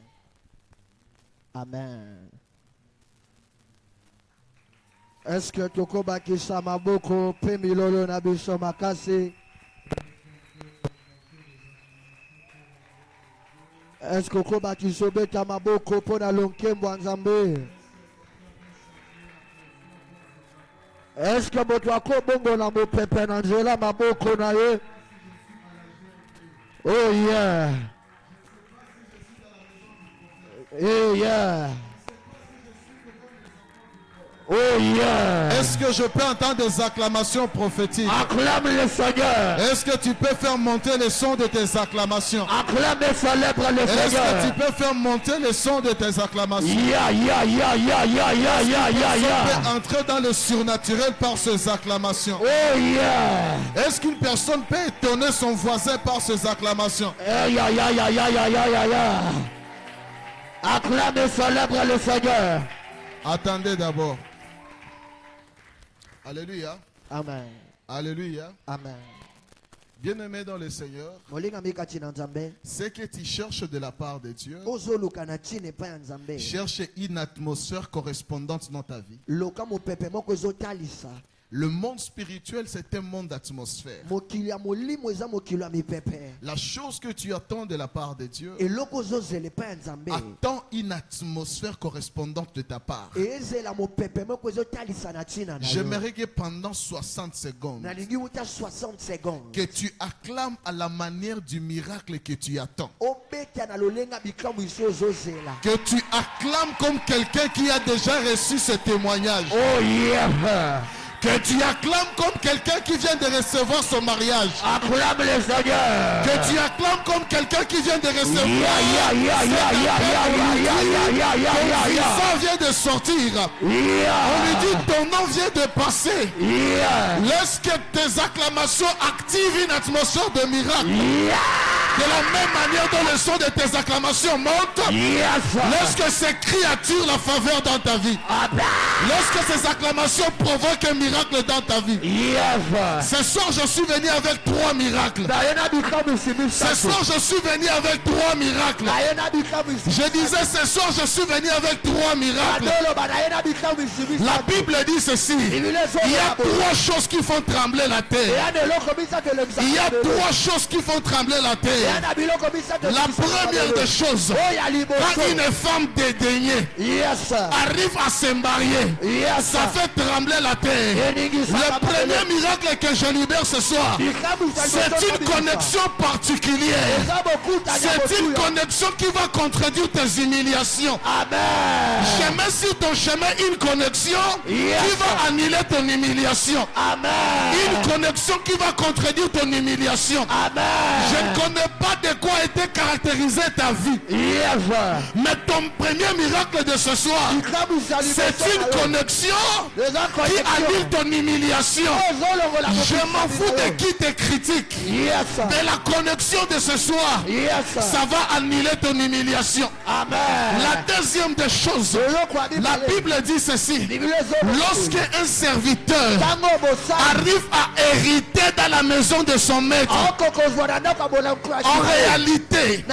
Amen. Est-ce que Tokoba Kisama Boko Pemilolo Nabiso Makasi? Est-ce que Tokoba Kisobe Tamaboko Pona Lonke Mwanzambe? Est-ce que Botwako Bongo na mo pepe Angela Maboko na ye? Oh yeah. Oh yeah. Oh yeah. Est-ce que je peux entendre des acclamations prophétiques? Acclame le Seigneur. Est-ce que tu peux faire monter le son de tes acclamations? Acclame et célèbre le Est-ce que Seigneur. tu peux faire monter le son de tes acclamations? Yeah, yeah, yeah, yeah, yeah, yeah, yeah, yeah, On yeah. peut entrer dans le surnaturel par ces acclamations. Oh yeah. Est-ce qu'une personne peut étonner son voisin par ces acclamations? Yeah, yeah, yeah, yeah, yeah, yeah, yeah, yeah. Acclame et célèbre le Seigneur. Attendez d'abord. Alléluia. Amen. Alléluia. Amen. Bien-aimé dans le Seigneur, ce que tu cherches de la part de Dieu, cherche une atmosphère correspondante dans ta vie. Le monde spirituel, c'est un monde d'atmosphère. La chose que tu attends de la part de Dieu, attends une atmosphère correspondante de ta part. J'aimerais que pendant 60 secondes, que tu acclames à la manière du miracle que tu attends. Que tu acclames comme quelqu'un qui a déjà reçu ce témoignage. Oh yeah. Que tu acclames comme quelqu'un qui vient de recevoir son mariage. Acclame le Seigneur. Que tu acclames comme quelqu'un qui vient de recevoir. Ton visa vient de sortir. On lui dit ton nom vient de passer. Laisse que tes acclamations activent une atmosphère de miracle. De la même manière dont le son de tes acclamations monte, laisse que ces cris attirent la faveur dans ta vie. Laisse que ces acclamations provoquent un miracle dans ta vie. Ce soir, je suis venu avec 3 miracles. Ce soir, je suis venu avec 3 miracles. Je disais, ce soir, je suis venu avec 3 miracles. La Bible dit ceci. Il y a 3 choses qui font trembler la terre. Il y a 3 choses qui font trembler la terre. La première des choses, quand une femme dédaignée arrive à se marier, ça fait trembler la terre. Le premier miracle que je libère ce soir, c'est une connexion particulière. C'est une connexion qui va contredire tes humiliations. Je mets sur ton chemin une connexion qui va annuler ton humiliation. Une connexion qui va contredire ton humiliation. Je ne connais pas de quoi était caractérisée ta vie. Mais ton premier miracle de ce soir, c'est une connexion qui annule ton humiliation. Je m'en fous de qui te critique. De la connexion de ce soir, ça va annuler ton humiliation. La deuxième des choses, la Bible dit ceci. Lorsque un serviteur arrive à hériter dans la maison de son maître, en réalité,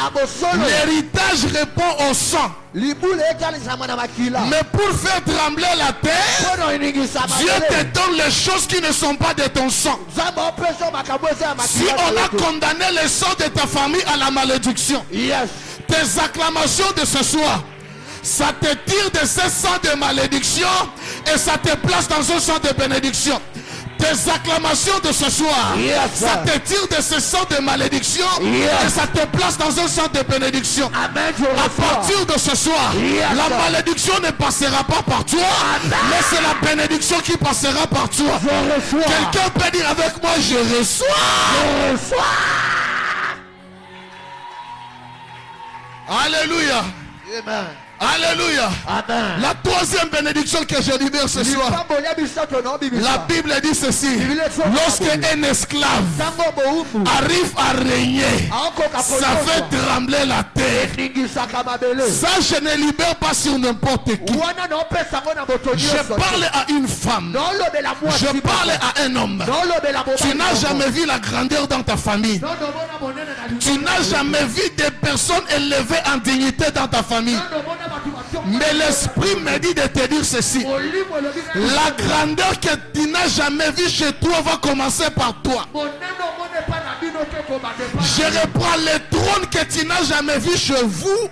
l'héritage répond au sang. Mais pour faire trembler la terre, Dieu te donne les choses qui ne sont pas de ton sang. Si on a condamné le sang de ta famille à la malédiction, tes acclamations de ce soir, ça te tire de ce sang de malédiction et ça te place dans un sang de bénédiction. Tes acclamations de ce soir, ça te tire de ce sang de malédiction et ça te place dans un sang de bénédiction. À partir de ce soir, la malédiction ne passera pas par toi, mais c'est la bénédiction qui passera par toi. Quelqu'un peut dire avec moi, je reçois. Alléluia. Amen. Alléluia. Amen. La troisième bénédiction que je libère ce soir, la Bible dit ceci. Lorsque un esclave arrive à régner, ça fait trembler la terre. Ça, je ne libère pas sur n'importe qui. Je parle à une femme. Je parle à un homme. Tu n'as jamais vu la grandeur dans ta famille. Tu n'as jamais vu des personnes élevées en dignité dans ta famille. Mais l'esprit me dit de te dire ceci. La grandeur que tu n'as jamais vue chez toi va commencer par toi. Je reprends le trône que tu n'as jamais vu chez vous.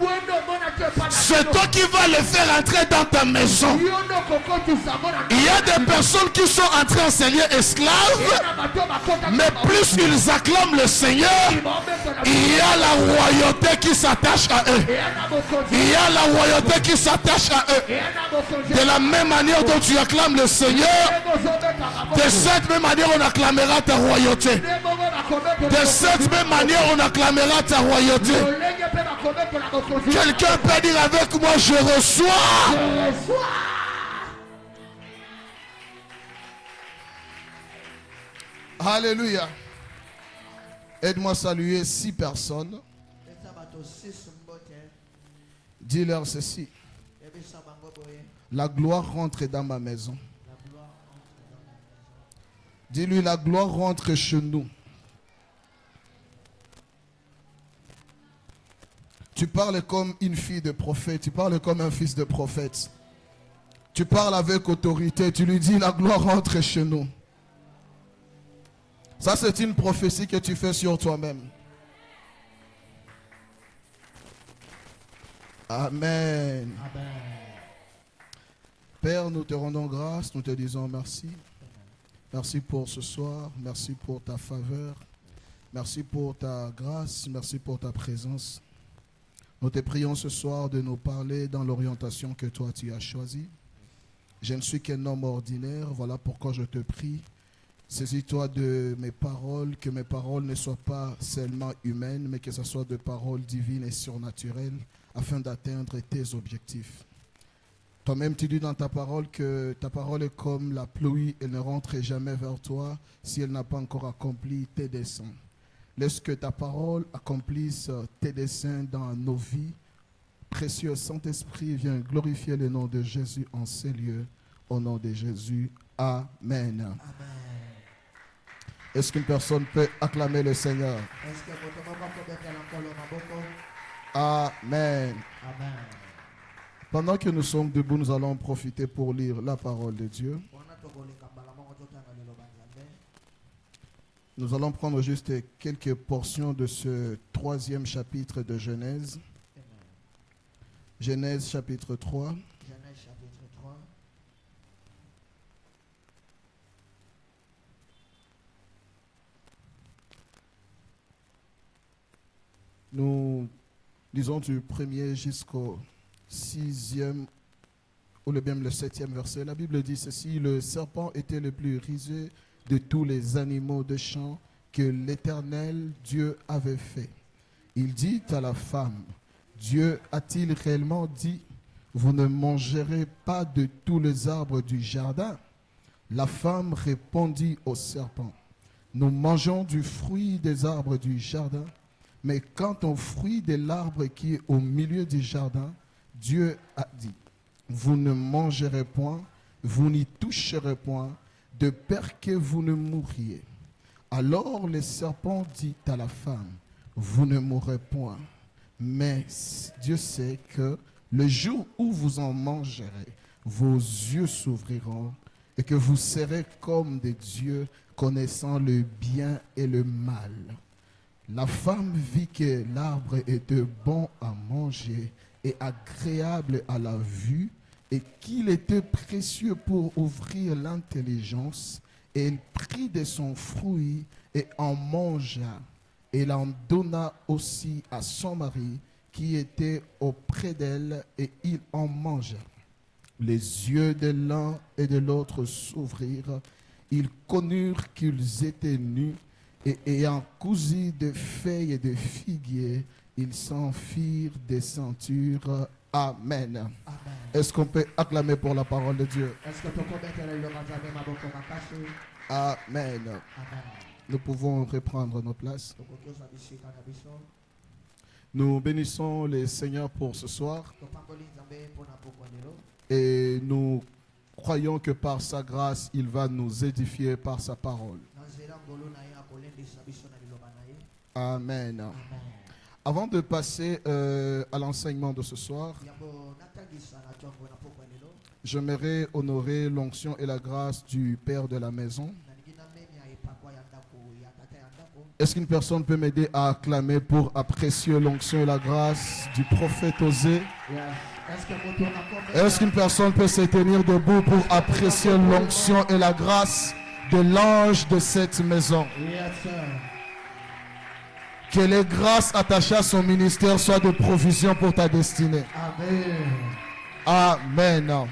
C'est toi qui vas le faire entrer dans ta maison. Il y a des personnes qui sont en train de se lier esclaves, mais plus ils acclament le Seigneur, il y a la royauté qui s'attache à eux. Il y a la royauté qui s'attache à eux. De la même manière dont tu acclames le Seigneur, de cette même manière on acclamera ta royauté. De cette même manière on acclamera ta royauté. Quelqu'un peut dire avec moi, je reçois. Alléluia. Aide-moi à saluer 6 personnes. Dis-leur ceci. La gloire rentre dans ma maison. Dis-lui, la gloire rentre chez nous. Tu parles comme une fille de prophète. Tu parles comme un fils de prophète. Tu parles avec autorité. Tu lui dis, la gloire rentre chez nous. Ça, c'est une prophétie que tu fais sur toi-même. Amen. Amen. Père, nous te rendons grâce, nous te disons merci. Merci pour ce soir, merci pour ta faveur, merci pour ta grâce, merci pour ta présence. Nous te prions ce soir de nous parler dans l'orientation que toi tu as choisie. Je ne suis qu'un homme ordinaire, voilà pourquoi je te prie. Saisis-toi de mes paroles, que mes paroles ne soient pas seulement humaines, mais que ce soit de paroles divines et surnaturelles, afin d'atteindre tes objectifs. Toi-même, tu dis dans ta parole que ta parole est comme la pluie, elle ne rentre jamais vers toi si elle n'a pas encore accompli tes desseins. Laisse que ta parole accomplisse tes desseins dans nos vies. Précieux Saint-Esprit, viens glorifier le nom de Jésus en ces lieux. Au nom de Jésus, Amen. Amen. Est-ce qu'une personne peut acclamer le Seigneur? Amen. Amen. Pendant que nous sommes debout, nous allons profiter pour lire la parole de Dieu. Nous allons prendre juste quelques portions de ce 3e chapitre de Genèse. Genèse chapitre 3. Nous lisons du 1er jusqu'au 6e, ou même le 7e verset. La Bible dit ceci: le serpent était le plus rusé de tous les animaux de champ que l'Éternel Dieu avait fait. Il dit à la femme, Dieu a-t-il réellement dit, vous ne mangerez pas de tous les arbres du jardin? La femme répondit au serpent, nous mangeons du fruit des arbres du jardin, mais quant au fruit de l'arbre qui est au milieu du jardin, Dieu a dit, vous ne mangerez point, vous n'y toucherez point, de peur que vous ne mouriez. Alors le serpent dit à la femme, vous ne mourrez point, mais Dieu sait que le jour où vous en mangerez, vos yeux s'ouvriront et que vous serez comme des dieux connaissant le bien et le mal. La femme vit que l'arbre était bon à manger et agréable à la vue et qu'il était précieux pour ouvrir l'intelligence. Et elle prit de son fruit et en mangea. Elle en donna aussi à son mari qui était auprès d'elle et il en mangea. Les yeux de l'un et de l'autre s'ouvrirent. Ils connurent qu'ils étaient nus et ayant cousu de feuilles et de figuiers, ils s'enfirent des ceintures. Amen. Amen. Est-ce qu'on peut acclamer pour la parole de Dieu? Amen. Amen. Nous pouvons reprendre nos places. Nous bénissons le Seigneur pour ce soir. Et nous croyons que par sa grâce, il va nous édifier par sa parole. Amen. Avant de passer à l'enseignement de ce soir, j'aimerais honorer l'onction et la grâce du Père de la maison. Est-ce qu'une personne peut m'aider à acclamer pour apprécier l'onction et la grâce du prophète Osée? Est-ce qu'une personne peut se tenir debout pour apprécier l'onction et la grâce de l'ange de cette maison? Que les grâces attachées à son ministère soient de provision pour ta destinée. Amen. Amen.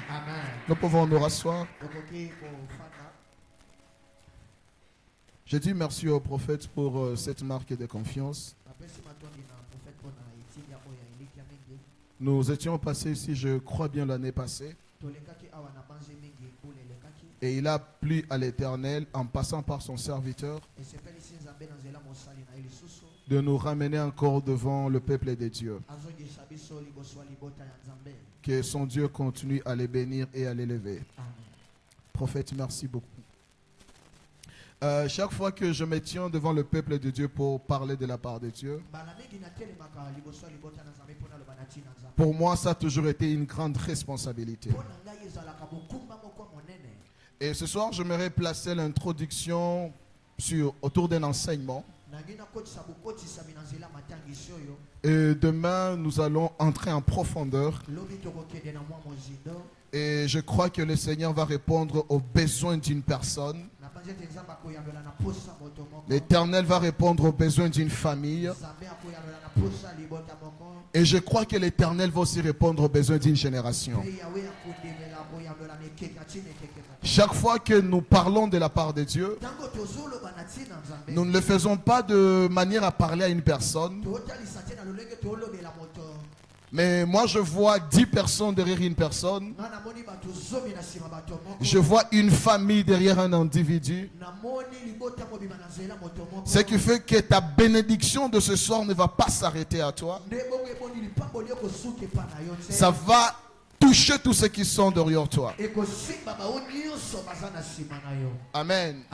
Nous pouvons nous rasseoir. Je dis merci au prophète pour cette marque de confiance. Nous étions passés ici, je crois bien, l'année passée. Et il a plu à l'Éternel, en passant par son serviteur, de nous ramener encore devant le peuple des dieux. Que son Dieu continue à les bénir et à les lever. Prophète, merci beaucoup. Chaque fois que je me tiens devant le peuple de Dieu pour parler de la part de Dieu, pour moi, ça a toujours été une grande responsabilité. Et ce soir, j'aimerais placer l'introduction autour d'un enseignement. Et demain, nous allons entrer en profondeur. Et je crois que le Seigneur va répondre aux besoins d'une personne. L'Éternel va répondre aux besoins d'une famille. Et je crois que l'Éternel va aussi répondre aux besoins d'une génération. Chaque fois que nous parlons de la part de Dieu, nous ne le faisons pas de manière à parler à une personne. Mais moi je vois 10 personnes derrière une personne. Je vois une famille derrière un individu. Ce qui fait que ta bénédiction de ce soir ne va pas s'arrêter à toi. Ça va toucher tous ceux qui sont derrière toi. Amen.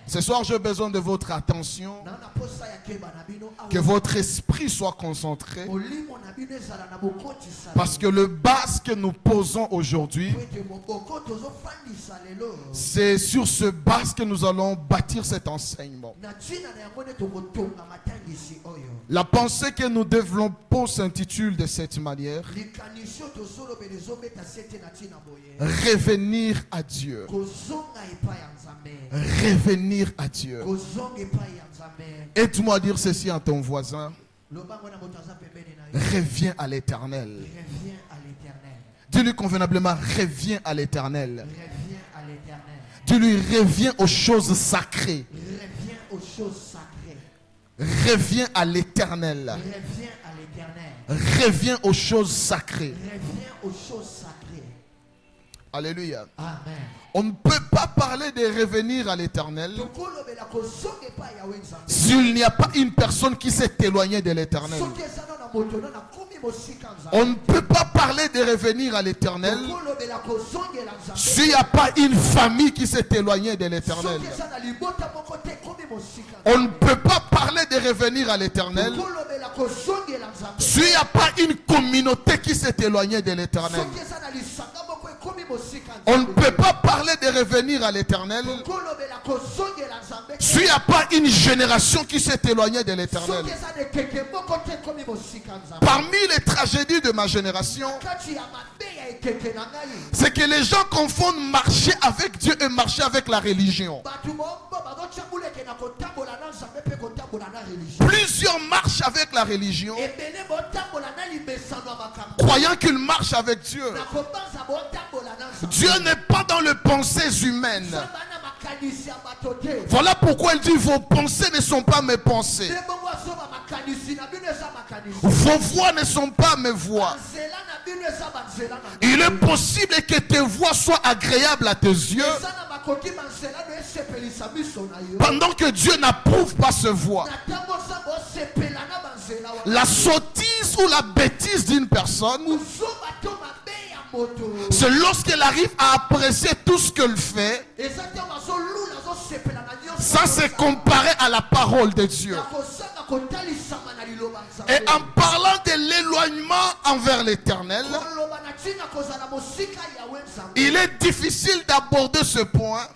Ce soir, j'ai besoin de votre attention. Que votre esprit soit concentré. Parce que le base que nous posons aujourd'hui, c'est sur ce base que nous allons bâtir cet enseignement. La pensée que nous développons s'intitule de cette manière: revenir à Dieu. Revenir à Dieu. Aide-moi à dire ceci à ton voisin: reviens à l'Éternel. Dis-lui convenablement: reviens à l'Éternel. Dis-lui: reviens aux choses sacrées. Reviens à l'éternel. Reviens à l'éternel. Reviens aux choses sacrées. Reviens aux choses sacrées. Alléluia. Amen. On ne peut pas parler de revenir à l'éternel s'il n'y a pas une personne qui s'est éloignée de l'éternel. On ne peut pas parler de revenir à l'éternel s'il n'y a pas une famille qui s'est éloignée de l'éternel. On ne peut pas parler de revenir à l'éternel s'il n'y a pas une communauté qui s'est éloignée de l'éternel. On ne peut pas parler de revenir à l'éternel s'il n'y a pas une génération qui s'est éloignée de l'éternel. Parmi les tragédies de ma génération, c'est que les gens confondent marcher avec Dieu et marcher avec la religion. Plusieurs marchent avec la religion, croyant qu'ils marchent avec Dieu. Dieu n'est pas dans les pensées humaines. Voilà pourquoi il dit vos pensées ne sont pas mes pensées. Vos voix ne sont pas mes voix. Il est possible que tes voix soient agréables à tes yeux pendant que Dieu n'approuve pas ce voix. La sottise ou la bêtise d'une personne, c'est lorsqu'elle arrive à apprécier tout ce qu'elle fait sans se comparer à la parole de Dieu. Et en parlant de l'éloignement envers l'éternel, il est difficile d'aborder ce point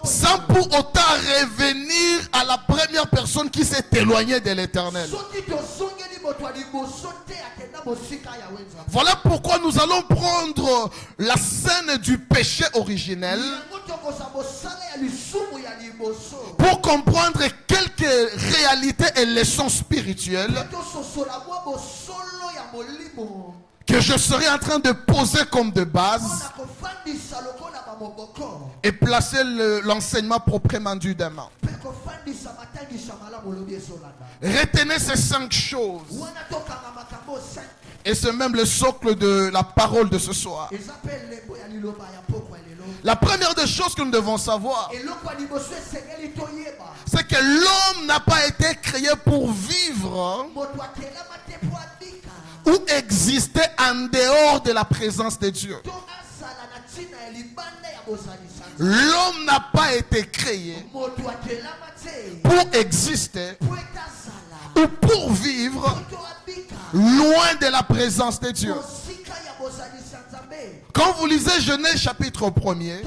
sans pour autant revenir à la première personne qui s'est éloignée de l'éternel. Voilà pourquoi nous allons prendre la scène du péché originel pour comprendre quelques réalités et leçons spirituelles que je serai en train de poser comme de base et placer l'enseignement proprement dû demain. Retenez ces 5 choses. Et c'est même le socle de la parole de ce soir. La première des choses que nous devons savoir, c'est que l'homme n'a pas été créé pour vivre ou exister en dehors de la présence de Dieu. L'homme n'a pas été créé pour exister ou pour vivre loin de la présence de Dieu. Quand vous lisez Genèse chapitre 1er,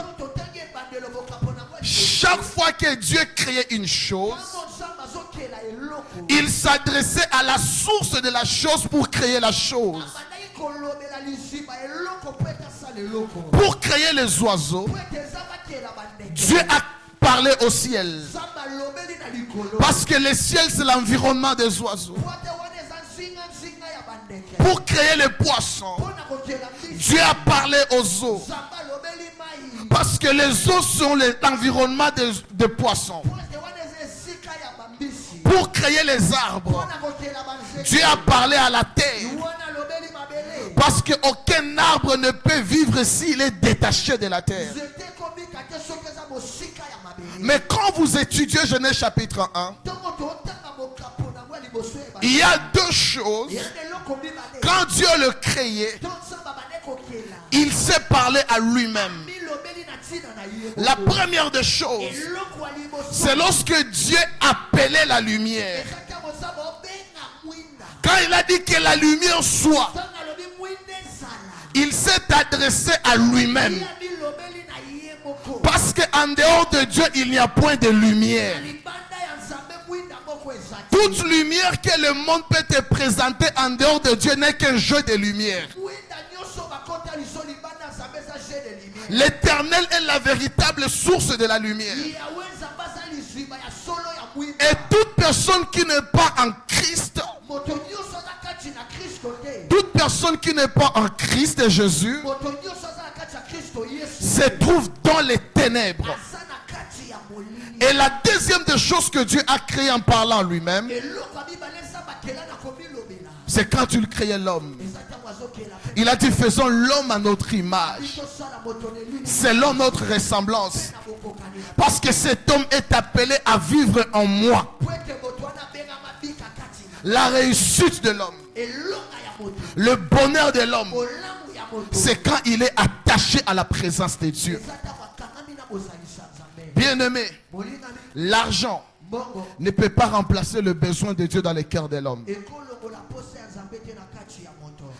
chaque fois que Dieu créait une chose, il s'adressait à la source de la chose pour créer la chose. Pour créer les oiseaux, Dieu a parlé au ciel. Parce que le ciel, c'est l'environnement des oiseaux. Pour créer les poissons, Dieu a parlé aux eaux. Parce que les eaux sont l'environnement des poissons. Pour créer les arbres, Dieu a parlé à la terre. Parce qu'aucun arbre ne peut vivre s'il est détaché de la terre. Mais quand vous étudiez Genèse chapitre 1, il y a 2 choses. Quand Dieu le créait, il s'est parlé à lui-même. La première des choses, c'est lorsque Dieu appelait la lumière. Quand il a dit que la lumière soit, il s'est adressé à lui-même. Parce qu'en dehors de Dieu, il n'y a point de lumière. Toute lumière que le monde peut te présenter en dehors de Dieu n'est qu'un jeu de lumière. L'Éternel est la véritable source de la lumière. Et toute personne qui n'est pas en Christ, toute personne qui n'est pas en Christ et Jésus, se trouve dans les ténèbres. Et la deuxième des choses que Dieu a créées en parlant lui-même, c'est quand il créait l'homme. Il a dit, faisons l'homme à notre image, selon notre ressemblance. Parce que cet homme est appelé à vivre en moi. La réussite de l'homme, le bonheur de l'homme, c'est quand il est attaché à la présence de Dieu. Bien-aimé, l'argent ne peut pas remplacer le besoin de Dieu dans le cœur de l'homme.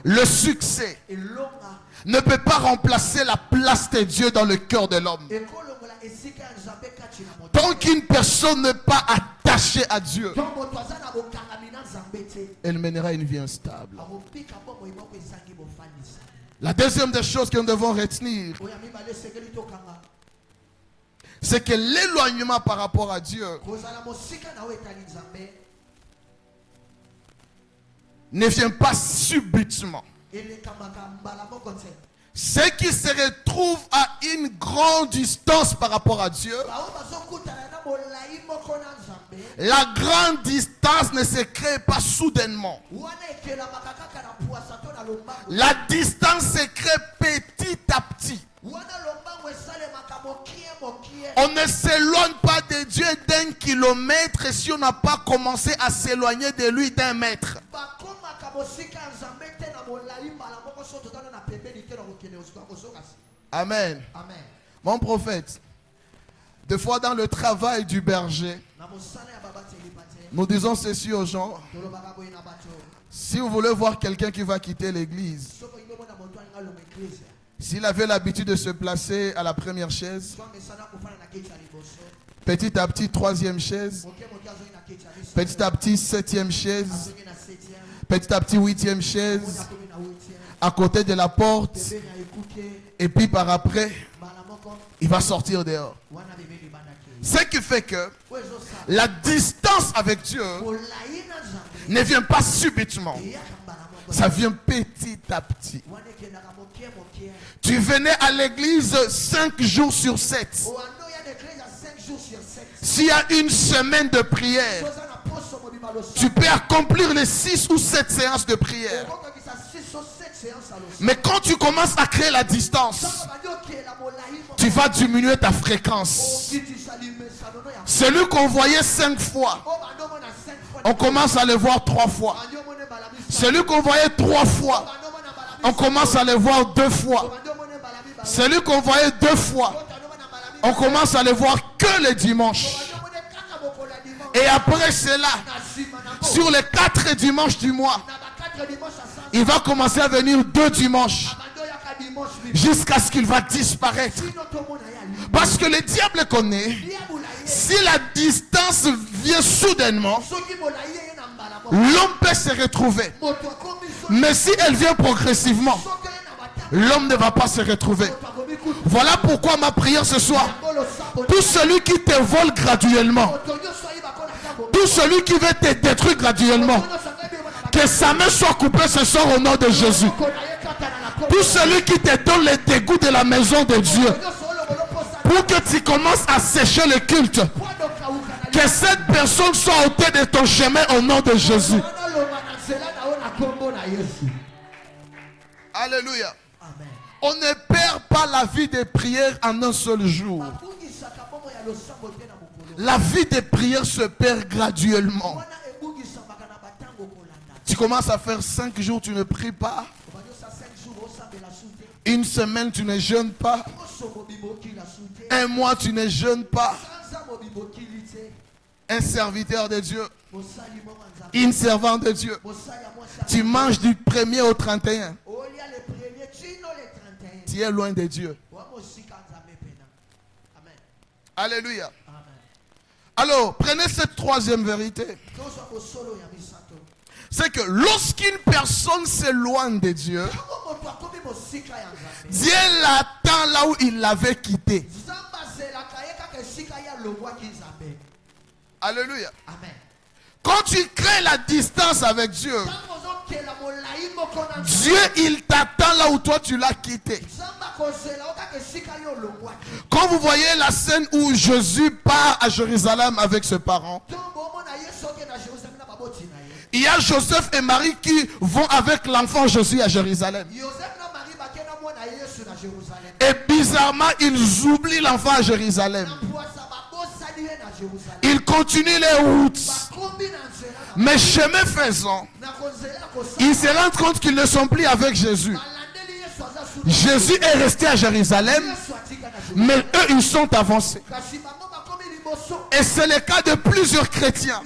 Le succès ne peut pas remplacer la place de Dieu dans le cœur de l'homme. Tant qu'une personne n'est pas attachée à Dieu, elle mènera une vie instable. La deuxième des choses que nous devons retenir, c'est que l'éloignement par rapport à Dieu ne vient pas subitement. Ceux qui se retrouvent à une grande distance par rapport à Dieu, la grande distance ne se crée pas soudainement. La distance se crée petit à petit. On ne s'éloigne pas de Dieu d'un kilomètre si on n'a pas commencé à s'éloigner de lui d'un mètre. Amen. Mon prophète, des fois dans le travail du berger, nous disons ceci aux gens: si vous voulez voir quelqu'un qui va quitter l'église, s'il avait l'habitude de se placer à la première chaise, petit à petit troisième chaise, petit à petit septième chaise, petit à petit huitième chaise, à côté de la porte, et puis par après, il va sortir dehors. Ce qui fait que la distance avec Dieu ne vient pas subitement. Ça vient petit à petit. Tu venais à l'église 5 jours sur 7. S'il y a une semaine de prière, tu peux accomplir les 6 ou 7 séances de prière. Mais quand tu commences à créer la distance, tu vas diminuer ta fréquence. Celui qu'on voyait 5 fois, on commence à le voir 3 fois. Celui qu'on voyait 3 fois, on commence à le voir 2 fois. Celui qu'on voyait 2 fois, on commence à le voir que le dimanche. Et après cela, sur les 4 dimanches du mois, il va commencer à venir 2 dimanches, jusqu'à ce qu'il va disparaître. Parce que le diable connaît, si la distance vient soudainement, l'homme peut se retrouver. Mais si elle vient progressivement, l'homme ne va pas se retrouver. Voilà pourquoi ma prière ce soir: tout celui qui te vole graduellement, tout celui qui veut te détruire graduellement, que sa main soit coupée ce soir au nom de Jésus. Tout celui qui te donne le dégoût de la maison de Dieu, pour que tu commences à sécher le culte, que cette personne soit ôtée de ton chemin au nom de Jésus. Alléluia. On ne perd pas la vie de prière en un seul jour. La vie de prière se perd graduellement. Tu commences à faire 5 jours, tu ne pries pas. Une semaine, tu ne jeûnes pas. Un mois, tu ne jeûnes pas. Un serviteur de Dieu, une servante de Dieu, tu manges du 1er au 31. Tu es loin de Dieu. Alléluia. Alors, prenez cette troisième vérité. C'est que lorsqu'une personne s'éloigne de Dieu, Dieu l'attend là où il l'avait quitté. Alléluia. Quand tu crées la distance avec Dieu, Dieu, il t'attend là où toi tu l'as quitté. Quand vous voyez la scène où Jésus part à Jérusalem avec ses parents, il y a Joseph et Marie qui vont avec l'enfant Jésus à Jérusalem. Et bizarrement, ils oublient l'enfant à Jérusalem. Ils continuent les routes. Mais chemin faisant, ils se rendent compte qu'ils ne sont plus avec Jésus. Jésus est resté à Jérusalem, mais eux, ils sont avancés. Et c'est le cas de plusieurs chrétiens.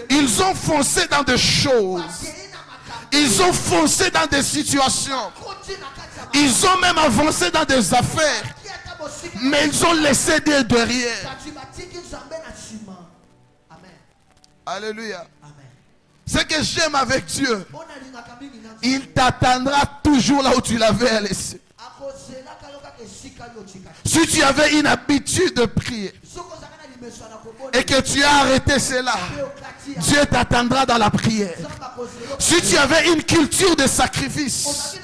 Ils ont foncé dans des choses. Ils ont foncé dans des situations. Ils ont même avancé dans des affaires. Mais ils ont laissé Dieu derrière. Alléluia. Ce que j'aime avec Dieu, il t'attendra toujours là où tu l'avais laissé. Si tu avais une habitude de prier et que tu as arrêté cela, Dieu t'attendra dans la prière. Si tu avais une culture de sacrifice,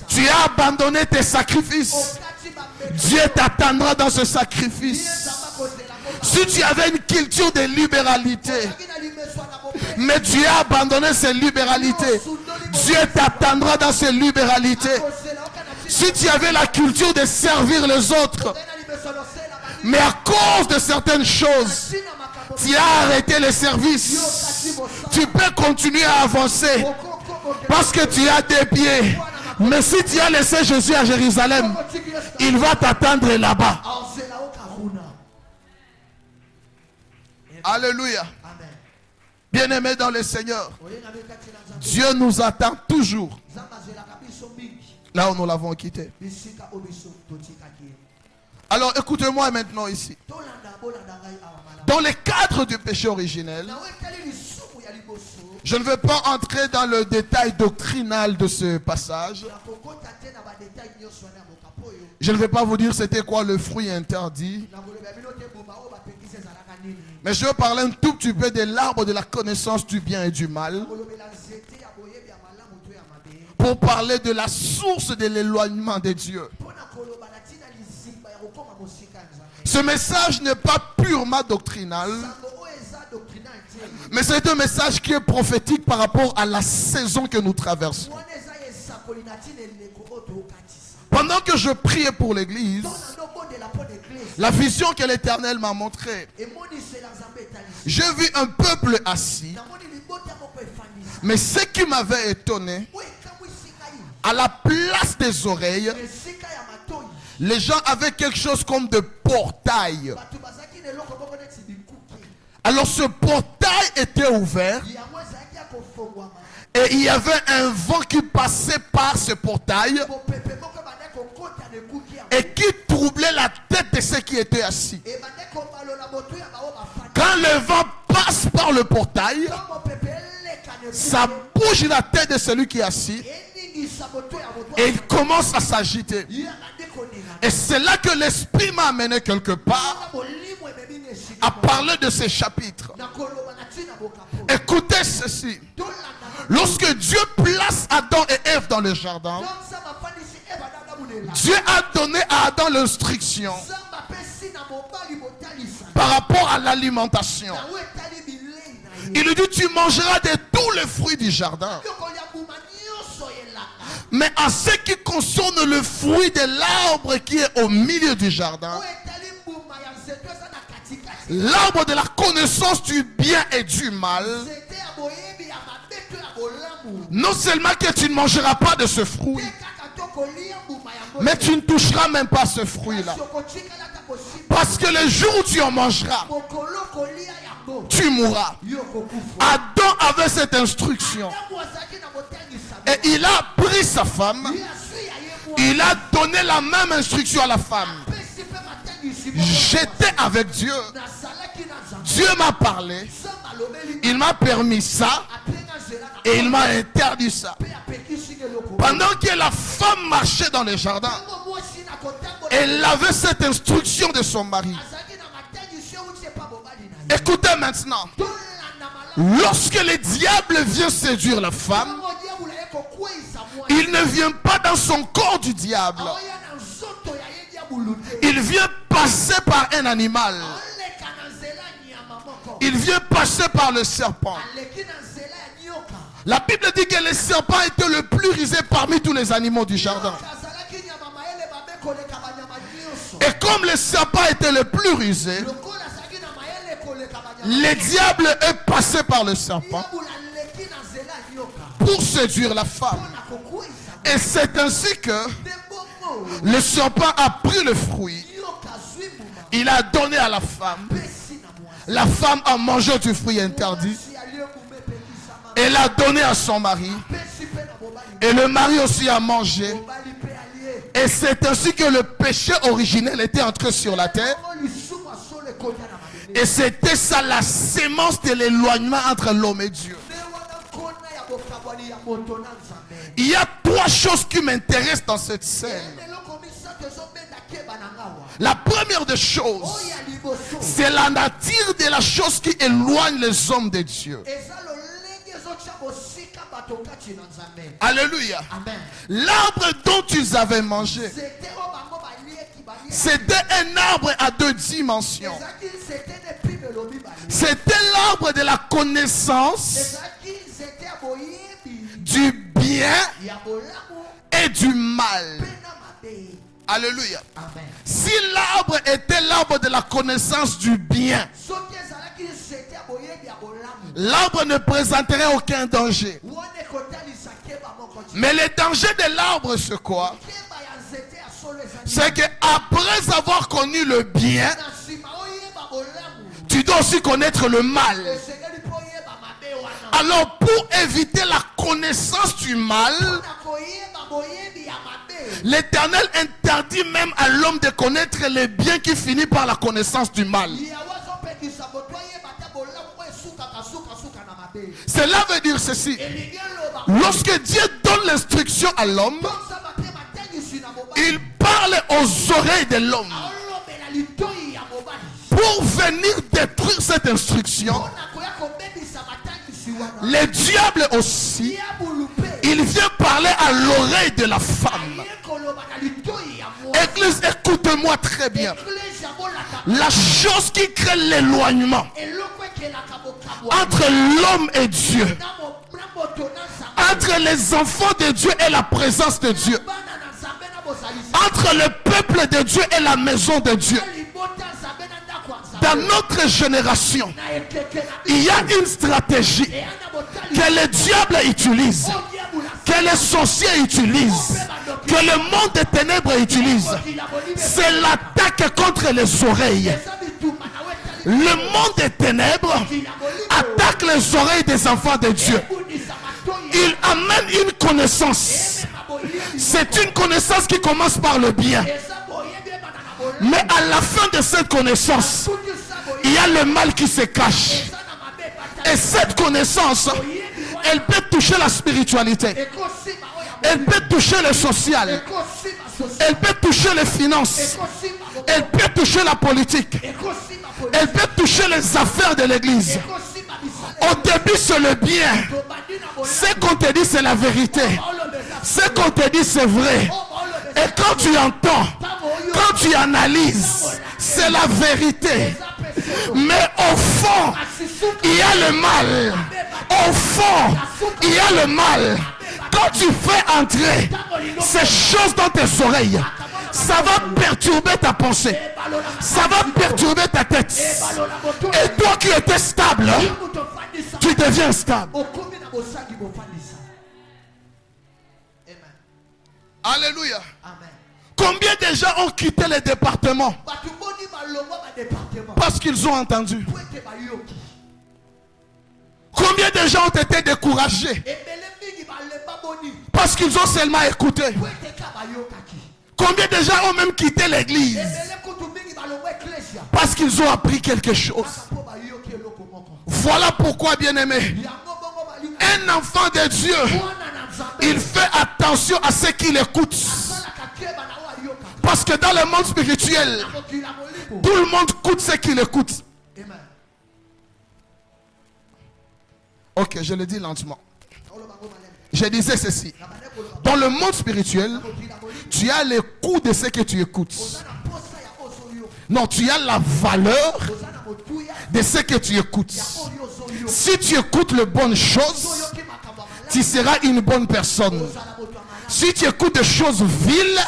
tu as abandonné tes sacrifices, Dieu t'attendra dans ce sacrifice. Si tu avais une culture de libéralité, mais tu as abandonné ces libéralités, Dieu t'attendra dans ces libéralités. Si tu avais la culture de servir les autres, mais à cause de certaines choses, tu as arrêté les services, tu peux continuer à avancer parce que tu as des pieds. Mais si tu as laissé Jésus à Jérusalem, il va t'attendre là-bas. Alléluia. Bien-aimés dans le Seigneur, Dieu nous attend toujours là où nous l'avons quitté. Alors écoutez-moi maintenant ici. Dans le cadre du péché originel, je ne veux pas entrer dans le détail doctrinal de ce passage. Je ne vais pas vous dire c'était quoi le fruit interdit. Mais je veux parler un tout petit peu de l'arbre de la connaissance du bien et du mal. Pour parler de la source de l'éloignement de Dieu. Ce message n'est pas purement doctrinal, mais c'est un message qui est prophétique par rapport à la saison que nous traversons. Pendant que je priais pour l'église, la vision que l'Éternel m'a montrée, j'ai vu un peuple assis, mais ce qui m'avait étonné, à la place des oreilles, les gens avaient quelque chose comme de portail. Alors ce portail était ouvert et il y avait un vent qui passait par ce portail et qui troublait la tête de ceux qui étaient assis. Quand le vent passe par le portail, ça bouge la tête de celui qui est assis et il commence à s'agiter. Et c'est là que l'Esprit m'a amené quelque part à parler de ces chapitres. Écoutez ceci. Lorsque Dieu place Adam et Ève dans le jardin, Dieu a donné à Adam l'instruction par rapport à l'alimentation. Il lui dit, tu mangeras de tous les fruits du jardin. Mais en ce qui concerne le fruit de l'arbre qui est au milieu du jardin, l'arbre de la connaissance du bien et du mal, non seulement que tu ne mangeras pas de ce fruit, mais tu ne toucheras même pas ce fruit-là. Parce que le jour où tu en mangeras, tu mourras. Adam avait cette instruction. Et il a pris sa femme. Il a donné la même instruction à la femme. J'étais avec Dieu. Dieu m'a parlé. Il m'a permis ça. Et il m'a interdit ça. Pendant que la femme marchait dans le jardin, elle avait cette instruction de son mari. Écoutez maintenant. Lorsque le diable vient séduire la femme, il ne vient pas dans son corps du diable. Il vient passer par un animal. Il vient passer par le serpent. La Bible dit que le serpent était le plus rusé parmi tous les animaux du jardin. Et comme le serpent était le plus rusé, le diable est passé par le serpent pour séduire la femme. Et c'est ainsi que le serpent a pris le fruit. Il a donné à la femme. La femme a mangé du fruit interdit. Elle a donné à son mari. Et le mari aussi a mangé. Et c'est ainsi que le péché originel était entré sur la terre. Et c'était ça la sémence de l'éloignement entre l'homme et Dieu. Il y a trois choses qui m'intéressent dans cette scène. La première des choses, c'est la nature de la chose qui éloigne les hommes de Dieu. Alléluia. L'arbre dont ils avaient mangé, c'était un arbre à deux dimensions. C'était l'arbre de la connaissance du bien et du mal. Alléluia. Si l'arbre était l'arbre de la connaissance du bien, l'arbre ne présenterait aucun danger. Mais le danger de l'arbre, c'est quoi? C'est qu'après avoir connu le bien, tu dois aussi connaître le mal. Alors pour éviter la connaissance du mal, l'Éternel interdit même à l'homme de connaître le bien qui finit par la connaissance du mal. Cela veut dire ceci. Lorsque Dieu donne l'instruction à l'homme, il parle aux oreilles de l'homme pour venir détruire cette instruction. Le diable aussi, il vient parler à l'oreille de la femme. Église, écoute-moi très bien. La chose qui crée l'éloignement entre l'homme et Dieu, entre les enfants de Dieu et la présence de Dieu, entre le peuple de Dieu et la maison de Dieu, dans notre génération, il y a une stratégie que le diable utilise, que les sorciers utilisent, que le monde des ténèbres utilise. C'est l'attaque contre les oreilles. Le monde des ténèbres attaque les oreilles des enfants de Dieu. Il amène une connaissance. C'est une connaissance qui commence par le bien. Mais à la fin de cette connaissance, il y a le mal qui se cache. Et cette connaissance, elle peut toucher la spiritualité. Elle peut toucher le social. Elle peut toucher les finances. Elle peut toucher la politique. Elle peut toucher les affaires de l'église. Au début, c'est le bien. Ce qu'on te dit, c'est la vérité. Ce qu'on te dit, c'est vrai. Et quand tu entends, quand tu analyses, c'est la vérité. Mais au fond, il y a le mal. Au fond, il y a le mal. Quand tu fais entrer ces choses dans tes oreilles, ça va perturber ta pensée. Ça va perturber ta tête. Et toi qui étais stable, tu deviens stable. Alléluia. Combien de gens ont quitté les départements parce qu'ils ont entendu? Combien de gens ont été découragés parce qu'ils ont seulement écouté? Combien de gens ont même quitté l'église parce qu'ils ont appris quelque chose? Voilà pourquoi, bien-aimé, un enfant de Dieu, il fait attention à ce qu'il écoute. Parce que dans le monde spirituel, tout le monde écoute ce qu'il écoute. Ok, je le dis lentement. Je disais ceci. Dans le monde spirituel, tu as les coûts de ce que tu écoutes. Non, tu as la valeur de ce que tu écoutes. Si tu écoutes les bonnes choses, tu seras une bonne personne. Si tu écoutes des choses viles,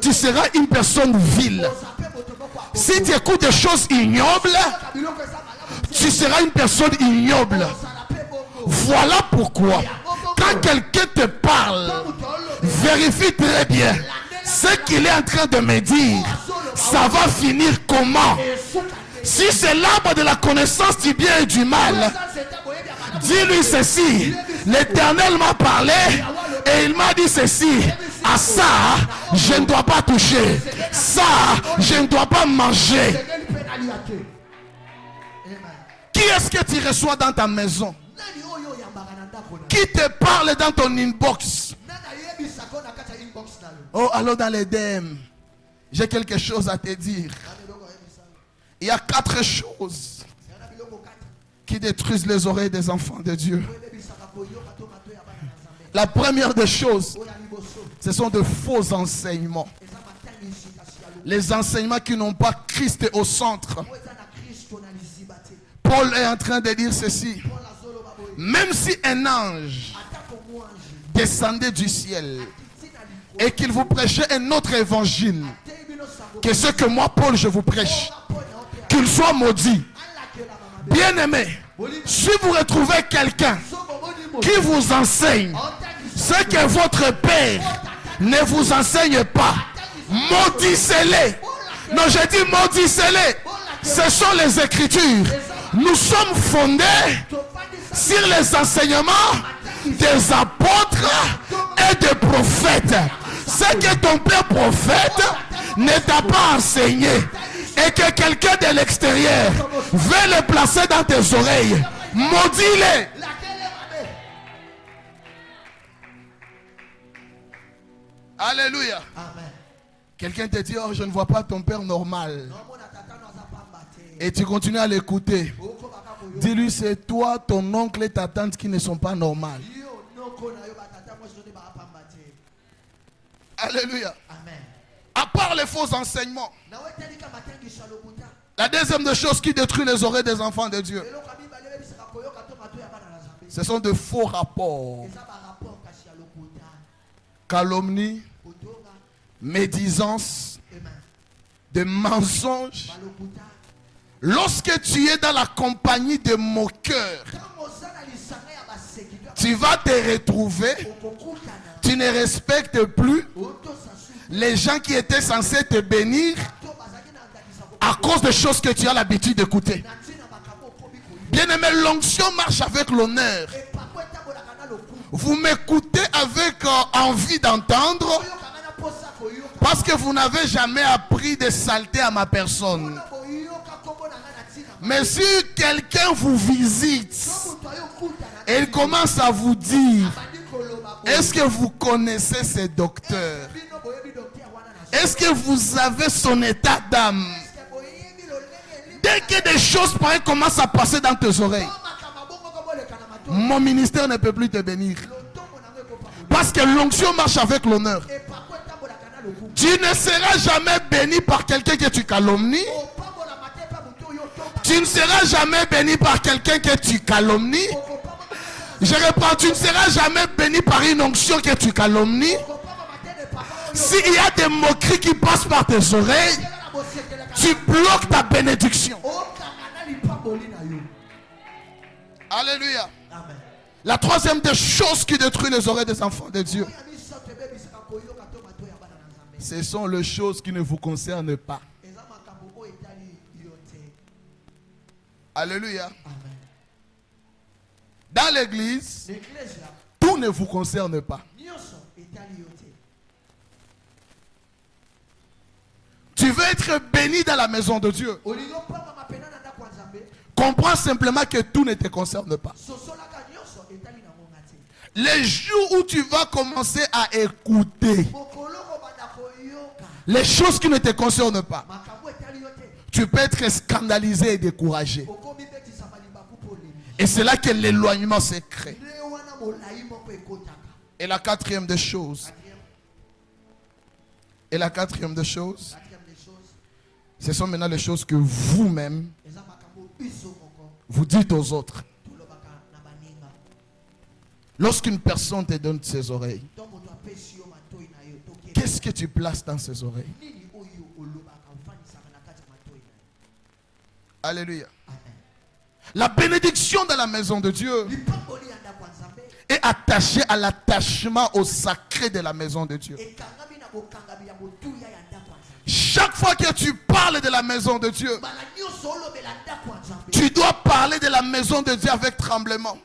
tu seras une personne vile. Si tu écoutes des choses ignobles, tu seras une personne ignoble. Voilà pourquoi, quand quelqu'un te parle, vérifie très bien ce qu'il est en train de me dire. Ça va finir comment? Si c'est l'arbre de la connaissance du bien et du mal, dis-lui ceci. L'Éternel m'a parlé et il m'a dit ceci. À ça, je ne dois pas toucher. Ça, je ne dois pas manger. Qui est-ce que tu reçois dans ta maison? Qui te parle dans ton inbox? Oh, allô dans les DM. J'ai quelque chose à te dire. Il y a 4 choses qui détruisent les oreilles des enfants de Dieu. La première des choses, ce sont de faux enseignements. Les enseignements qui n'ont pas Christ au centre. Paul est en train de dire ceci. Même si un ange descendait du ciel et qu'il vous prêchait un autre évangile que ce que moi, Paul, je vous prêche, qu'il soit maudit. Bien-aimé, si vous retrouvez quelqu'un qui vous enseigne ce que votre père ne vous enseigne pas, maudissez-les. Non, j'ai dit maudissez-les. Ce sont les Écritures. Nous sommes fondés sur les enseignements des apôtres et des prophètes. Ce que ton père prophète ne t'a pas enseigné et que quelqu'un de l'extérieur veut le placer dans tes oreilles, maudis-les. Alléluia. Quelqu'un te dit, oh, je ne vois pas ton père normal. Et tu continues à l'écouter. Dis-lui, c'est toi, ton oncle et ta tante qui ne sont pas normales. Alléluia. À part les faux enseignements, la deuxième des choses qui détruit les oreilles des enfants de Dieu, ce sont de faux rapports. Calomnie, médisance, de mensonges. Lorsque tu es dans la compagnie de moqueurs, tu vas te retrouver, tu ne respectes plus les gens qui étaient censés te bénir à cause des choses que tu as l'habitude d'écouter. Bien-aimé, l'onction marche avec l'honneur. Vous m'écoutez avec envie d'entendre parce que vous n'avez jamais appris de saleté à ma personne. Mais si quelqu'un vous visite et il commence à vous dire, est-ce que vous connaissez ce docteur? Est-ce que vous avez son état d'âme? Dès que des choses pareilles commencent à passer dans tes oreilles, mon ministère ne peut plus te bénir. Parce que l'onction marche avec l'honneur. Tu ne seras jamais béni par quelqu'un que tu calomnies. Tu ne seras jamais béni par quelqu'un que tu calomnies. Je reprends, tu ne seras jamais béni par une onction que tu calomnies. S'il y a des moqueries qui passent par tes oreilles, tu bloques ta bénédiction. Alléluia. La troisième des choses qui détruit les oreilles des enfants de Dieu, ce sont les choses qui ne vous concernent pas. Alléluia. Dans l'église, tout ne vous concerne pas. Tu veux être béni dans la maison de Dieu. Comprends simplement que tout ne te concerne pas. Les jours où tu vas commencer à écouter les choses qui ne te concernent pas, tu peux être scandalisé et découragé. Et c'est là que l'éloignement s'est créé. Et la quatrième des choses. Et la quatrième des choses. Ce sont maintenant les choses que vous-même vous dites aux autres. Lorsqu'une personne te donne ses oreilles, qu'est-ce que tu places dans ses oreilles? Alléluia. La bénédiction de la maison de Dieu est attachée à l'attachement au sacré de la maison de Dieu. Chaque fois que tu parles de la maison de Dieu, tu dois parler de la maison de Dieu avec tremblement.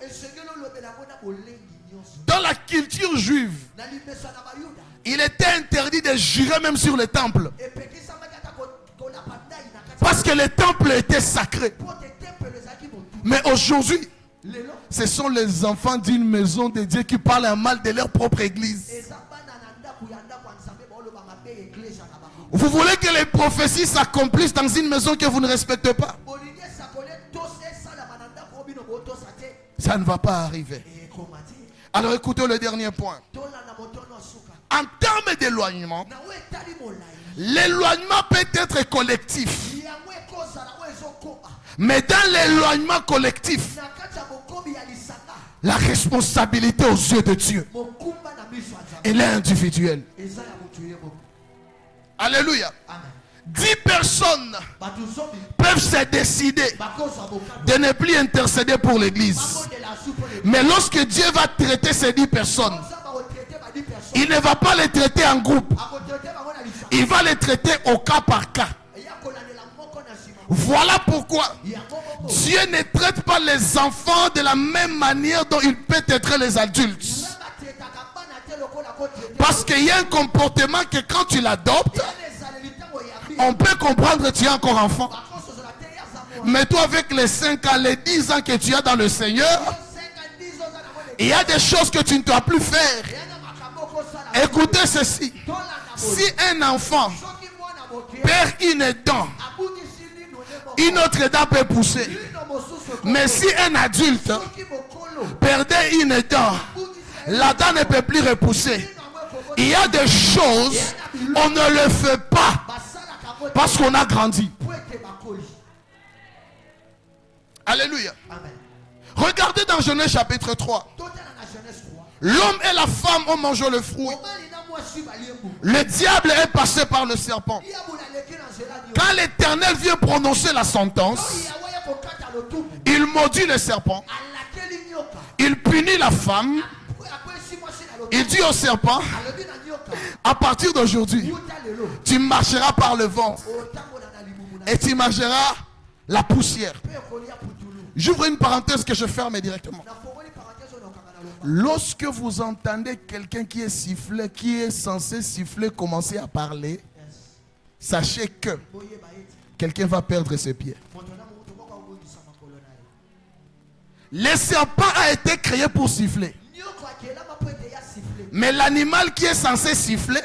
Dans la culture juive, il était interdit de jurer même sur le temple. Parce que le temple était sacré. Mais aujourd'hui, ce sont les enfants d'une maison de Dieu qui parlent un mal de leur propre église. Vous voulez que les prophéties s'accomplissent dans une maison que vous ne respectez pas? Ça ne va pas arriver. Alors écoutez le dernier point. En termes d'éloignement, l'éloignement peut être collectif. Mais dans l'éloignement collectif, la responsabilité aux yeux de Dieu, elle est individuelle. Alléluia. 10 personnes peuvent se décider de ne plus intercéder pour l'église. Mais lorsque Dieu va traiter ces 10 personnes, il ne va pas les traiter en groupe. Il va les traiter au cas par cas. Voilà pourquoi Dieu ne traite pas les enfants de la même manière dont il peut traiter les adultes. Parce qu'il y a un comportement que quand tu l'adoptes, on peut comprendre que tu es encore enfant. Mais toi avec les 5 ans, les 10 ans que tu as dans le Seigneur, il y a des choses que tu ne dois plus faire. Écoutez ceci. Si un enfant perd une dent, une autre dent peut pousser. Mais si un adulte perdait une dent, la dent ne peut plus repousser. Il y a des choses, on ne le fait pas parce qu'on a grandi. Alléluia. Regardez dans Genèse chapitre 3. L'homme et la femme ont mangé le fruit. Le diable est passé par le serpent. Quand l'Éternel vient prononcer la sentence, il maudit le serpent. Il punit la femme. Il dit au serpent, à partir d'aujourd'hui, tu marcheras par le vent et tu mangeras la poussière. J'ouvre une parenthèse que je ferme directement. Lorsque vous entendez quelqu'un qui est sifflé, qui est censé siffler, commencer à parler, sachez que quelqu'un va perdre ses pieds. Le serpent a été créé pour siffler. Mais l'animal qui est censé siffler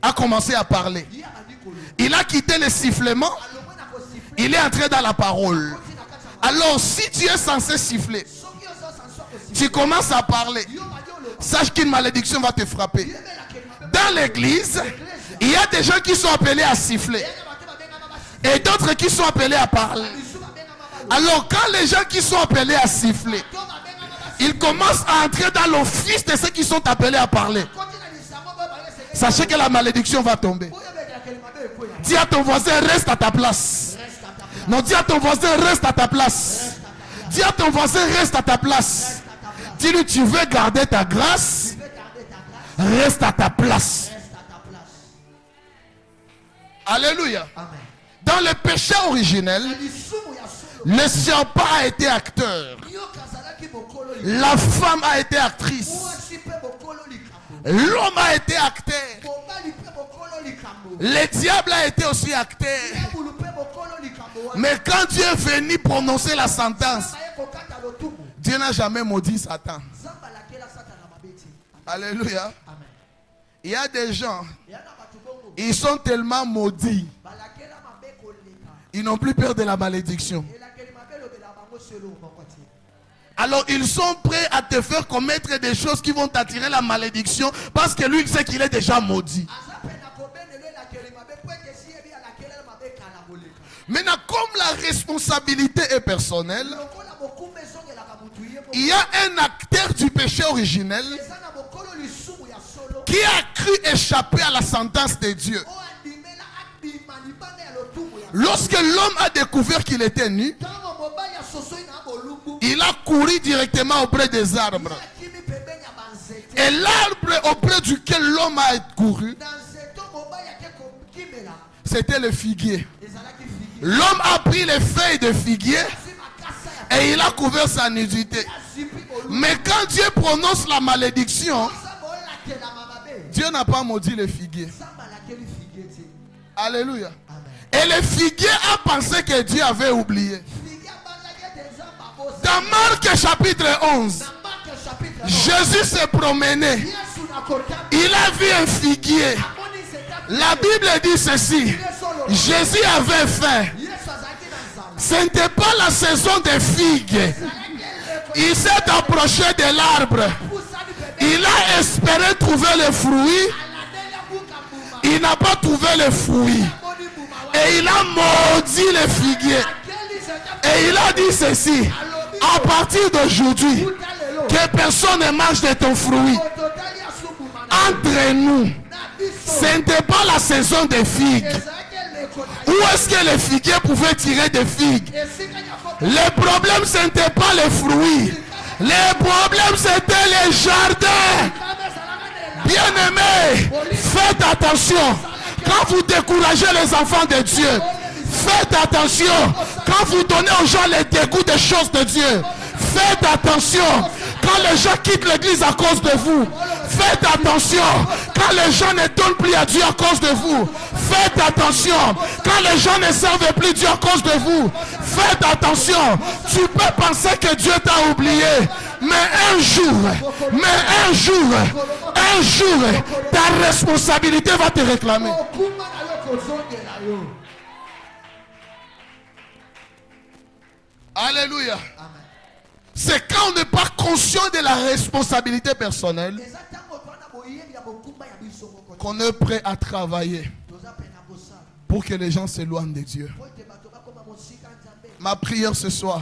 a commencé à parler. Il a quitté le sifflement. Il est entré dans la parole. Alors si tu es censé siffler, tu commences à parler, sache qu'une malédiction va te frapper. Dans l'église, il y a des gens qui sont appelés à siffler et d'autres qui sont appelés à parler. Alors quand les gens qui sont appelés à siffler, ils commencent à entrer dans l'office de ceux qui sont appelés à parler, sachez que la malédiction va tomber. Dis à ton voisin, reste à ta place. Non, dis à ton voisin, reste à ta place. Dis à ton voisin, reste à ta place. Dis-lui, tu veux garder ta grâce, reste à ta place. Alléluia. Dans le péché originel, le serpent a été acteur. La femme a été actrice. L'homme a été acteur. Le diable a été aussi acteur. Mais quand Dieu est venu prononcer la sentence, Dieu n'a jamais maudit Satan. Alléluia. Il y a des gens, ils sont tellement maudits, ils n'ont plus peur de la malédiction. Alors ils sont prêts à te faire commettre des choses qui vont t'attirer la malédiction parce que lui il sait qu'il est déjà maudit. Maintenant, comme la responsabilité est personnelle, il y a un acteur du péché originel qui a cru échapper à la sentence de Dieu. Lorsque l'homme a découvert qu'il était nu, il a couru directement auprès des arbres. Et l'arbre auprès duquel l'homme a couru, c'était le figuier. L'homme a pris les feuilles de figuier et il a couvert sa nudité. Mais quand Dieu prononce la malédiction, Dieu n'a pas maudit le figuier. Alléluia. Et le figuier a pensé que Dieu avait oublié. Dans Marc chapitre 11, Jésus s'est promené. Il a vu un figuier. La Bible dit ceci. Jésus avait faim. Ce n'était pas la saison des figues. Il s'est approché de l'arbre. Il a espéré trouver le fruit. Il n'a pas trouvé le fruit. Et il a maudit le figuier. Et il a dit ceci. À partir d'aujourd'hui, que personne ne mange de ton fruit. Entre nous, ce n'était pas la saison des figues. Où est-ce que les figuiers pouvaient tirer des figues? Le problème, ce n'était pas les fruits. Le problème, c'était les jardins. Bien-aimés, faites attention. Quand vous découragez les enfants de Dieu, faites attention. Quand vous donnez aux gens le dégoût des choses de Dieu, faites attention. Quand les gens quittent l'église à cause de vous, faites attention. Quand les gens ne donnent plus à Dieu à cause de vous, faites attention. Quand les gens ne servent plus Dieu à cause de vous, faites attention. Tu peux penser que Dieu t'a oublié, mais un jour, ta responsabilité va te réclamer. Alléluia. C'est quand on n'est pas conscient de la responsabilité personnelle qu'on est prêt à travailler pour que les gens s'éloignent de Dieu. Ma prière ce soir,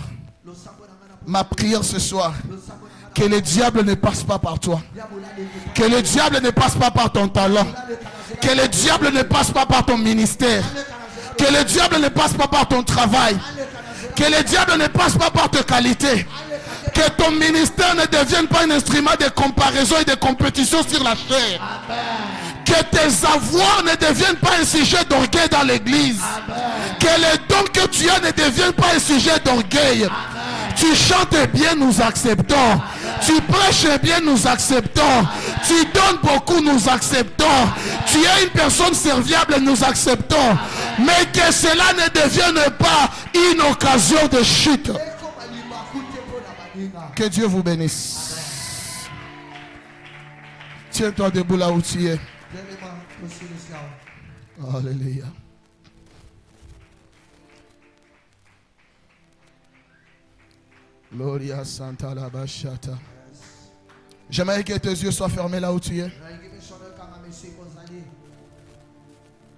que le diable ne passe pas par toi. Que le diable ne passe pas par ton talent. Que le diable ne passe pas par ton ministère. Que le diable ne passe pas par ton travail. Que le diable ne passe pas par tes qualités. Que ton ministère ne devienne pas un instrument de comparaison et de compétition sur la chair. Que tes avoirs ne deviennent pas un sujet d'orgueil dans l'église. Que les dons que tu as ne deviennent pas un sujet d'orgueil. Tu chantes bien, nous acceptons. Tu prêches bien, nous acceptons. Tu donnes beaucoup, nous acceptons. Tu es une personne serviable, nous acceptons. Mais que cela ne devienne pas une occasion de chute. Que Dieu vous bénisse. Tiens-toi debout là où tu es. Alléluia. Gloria Santa la Bachata. J'aimerais que tes yeux soient fermés là où tu es.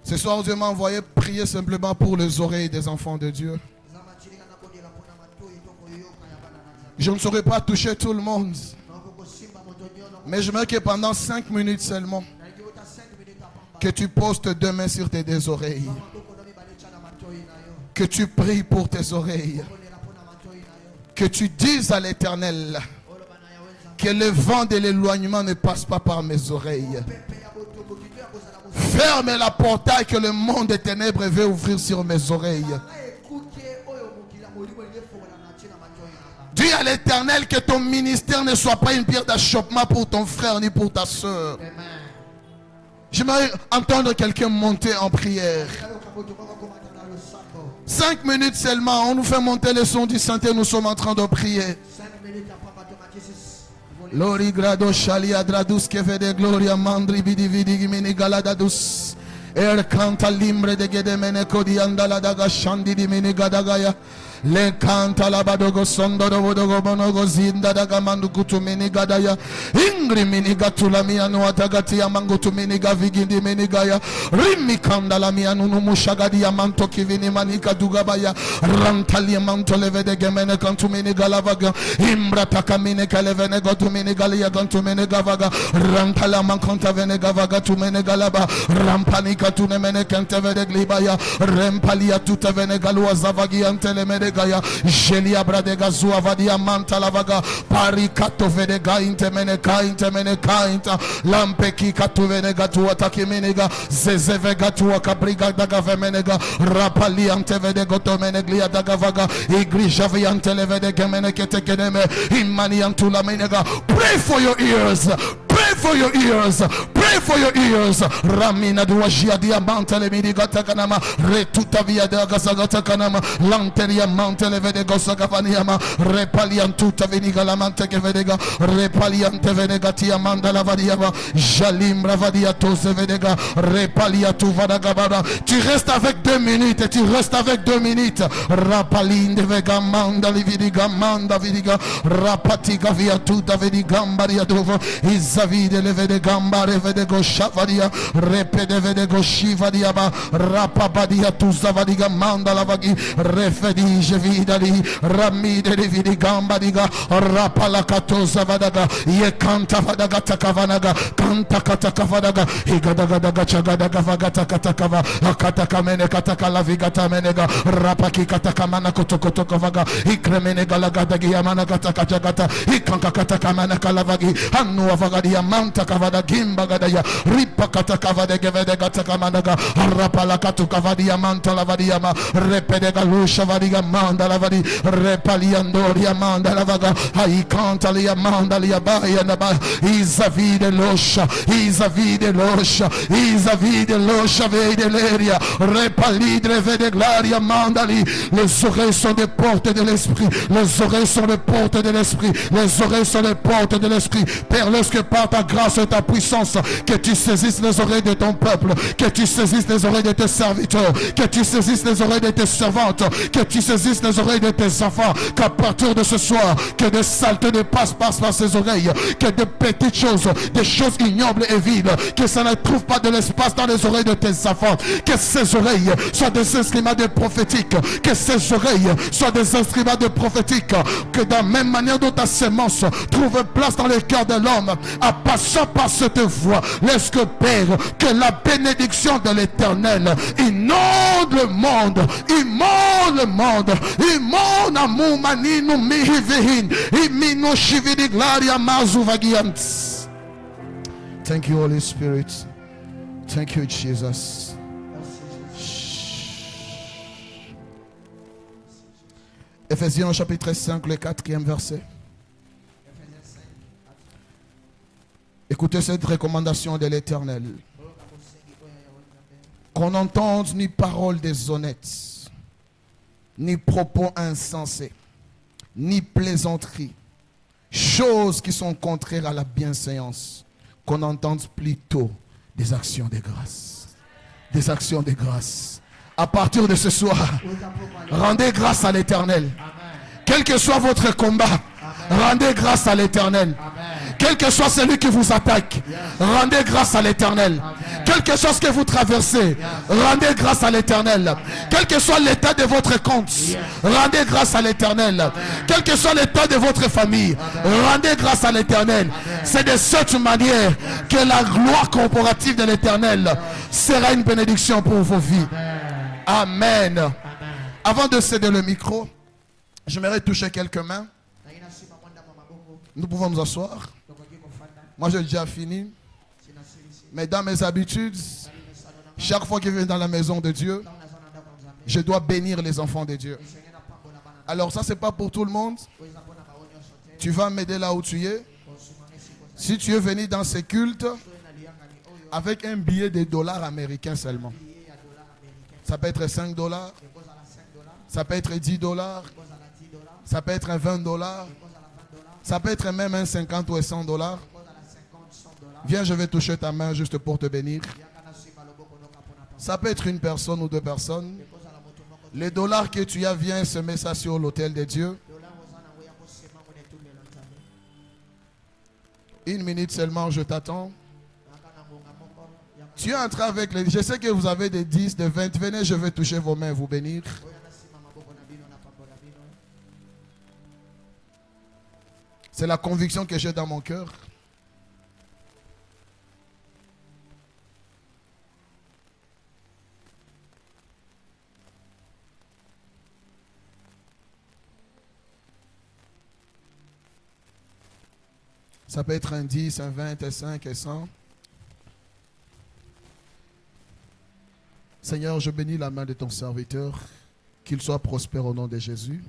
Ce soir, Dieu m'a envoyé prier simplement pour les oreilles des enfants de Dieu. Je ne saurais pas toucher tout le monde. Mais j'aimerais que pendant 5 minutes seulement, que tu poses tes 2 mains sur tes 2 oreilles. Que tu pries pour tes oreilles. Que tu dises à l'Éternel que le vent de l'éloignement ne passe pas par mes oreilles. Ferme la portail que le monde des ténèbres veut ouvrir sur mes oreilles. Dis à l'Éternel que ton ministère ne soit pas une pierre d'achoppement pour ton frère ni pour ta soeur. J'aimerais entendre quelqu'un monter en prière. 5 minutes seulement, on nous fait monter le son du Saint-Esprit, nous sommes en train de prier. Lori grado shalia dradus que vede gloria mandri bidi vidi mini galadadus. Er canta limbre de gedemene kodi andala daga shandi di mini gadagaya. Le canta la badogo sondo dogo bonogo zinda daga mandu kutumini gadaya. Ingri mini gatula mia nuata gatia mangu tumini gavigindi mini gaya. Rimi kanda la mia nunu mushagadi ya manto kivini manika dugabaya. Rantali manto levede gemene kantumini galavaga. Imbra takamine kalevene gotumini galia kantumini gavaga. Rantala mankanta vene gavaga tumene galaba. Rampanika tunemene kente vede glibaya. Rempalia tuta vene galua zavagi antele medegaya. Jelia bradega zua vadia manta lavaga. Parikato vede gainte mene kainte mene kainta. Lampeki katu vene gatu ataki menega. Zezeve gatu akabriga daga vemenega. Rapali ante vede goto meneglia daga vaga. Igri javi antele vede gemene kete keneme. Imani antula menega. Pray for your ears. Pray for your ears. Pray for your ears. Ramina duajia diamante le midi gata kanama. Retuta via de gasagata kanama. Lanteria mante le vede gosagavaniama. Repaliantuta veniga la mante che vedega. Repaliante venega tia manda la vadiama. Jalimbra vadia tose vedega. Repaliatu vadagabada. Tu restes avec 2 minutes et tu restes avec 2 minutes. Rapalinde vega manda li vidiga manda vidiga. Rapatiga via tuta vedigamba riadova. Izavide le vede gambare vede goshavadia. Repede vede goshivadia ba. Rapabadia tuzavadiga manda la vagi. Refedige vidali. Ramide li vidigamba diga. Rapalakatoza vadaga. Ye kanta vadaga takavanaga. Kanta katakavadaga. Higadagadaga chagadaga vagata katakava. Katakamene katakala vigata menega. Rapaki katakamana kotokotokavaga. Ikremenega lagadagi yamana katakachagata. Ikanka katakamana kalavagi. Anu avagadia manta kavada gimba gadaya. Ripa katakavade gevede gatakamanaga. Rapala katukavadia manta lavadiama. Repedega lusha vadiga manda lavadi. Repaliandoria manda lavaga. Aikanta lia manda lia baya naba. Izavide losha. Izavide losha. Izavide losha vede leria. Repalidre vede glaria mandali. Les oreilles sont des portes de l'esprit. Les oreilles sont des portes de l'esprit. Les oreilles sont des portes de l'esprit. Père, lorsque par ta grâce et ta puissance, que tu saisisses les oreilles de ton peuple, que tu saisisses les oreilles de tes serviteurs, que tu saisisses les oreilles de tes servantes, que tu saisisses les oreilles de tes enfants, qu'à partir de ce soir, que des saletés ne passent pas par ces oreilles, que de petites choses, des choses ignobles et vides, que ça ne trouve pas de l'espace dans les oreilles de tes enfants, que ces oreilles soient des instruments de prophétique, que ces oreilles soient des instruments de prophétique, que de la même manière dont ta sémence trouve place dans le cœur de l'homme, en passant par cette voie, laisse que Père, que la bénédiction de l'Éternel inonde le monde, inonde le monde, inonde amour manino mihivehin, imino shividi glaria mazuvagiant. Thank you, Holy Spirit. Thank you, Jesus. Ephésiens chapitre 5, le 4e verset. Écoutez cette recommandation de l'Éternel. Qu'on n'entende ni parole déshonnête, ni propos insensés, ni plaisanteries, choses qui sont contraires à la bienséance. Qu'on entende plutôt des actions de grâce. Des actions de grâce. À partir de ce soir, rendez grâce à l'Éternel. Quel que soit votre combat, rendez grâce à l'Éternel. Quel que soit celui qui vous attaque, rendez grâce à l'Éternel. Quel que soit ce que vous traversez, rendez grâce à l'Éternel. Quel que soit l'état de votre compte, rendez grâce à l'Éternel. Quel que soit l'état de votre famille, rendez grâce à l'Éternel. C'est de cette manière que la gloire corporative de l'Éternel sera une bénédiction pour vos vies. Amen. Avant de céder le micro, j'aimerais toucher quelques mains. Nous pouvons nous asseoir. Moi, j'ai déjà fini. Mais dans mes habitudes, chaque fois que je viens dans la maison de Dieu, je dois bénir les enfants de Dieu. Alors ça, c'est pas pour tout le monde. Tu vas m'aider là où tu es. Si tu es venu dans ces cultes avec un billet de dollars américains seulement. Ça peut être 5 dollars. Ça peut être 10 dollars. Ça peut être 20 dollars. Ça peut être même un 50 ou 100 dollars. Viens, je vais toucher ta main juste pour te bénir. Ça peut être une personne ou 2 personnes. Les dollars que tu as, viens semer ça sur l'autel de Dieu. 1 minute seulement, je t'attends. Tu es entré avec les... Je sais que vous avez des 10, des 20. Venez, je vais toucher vos mains et vous bénir. C'est la conviction que j'ai dans mon cœur. Ça peut être un 10, un 20, un 5, un 100. Seigneur, je bénis la main de ton serviteur, qu'il soit prospère au nom de Jésus.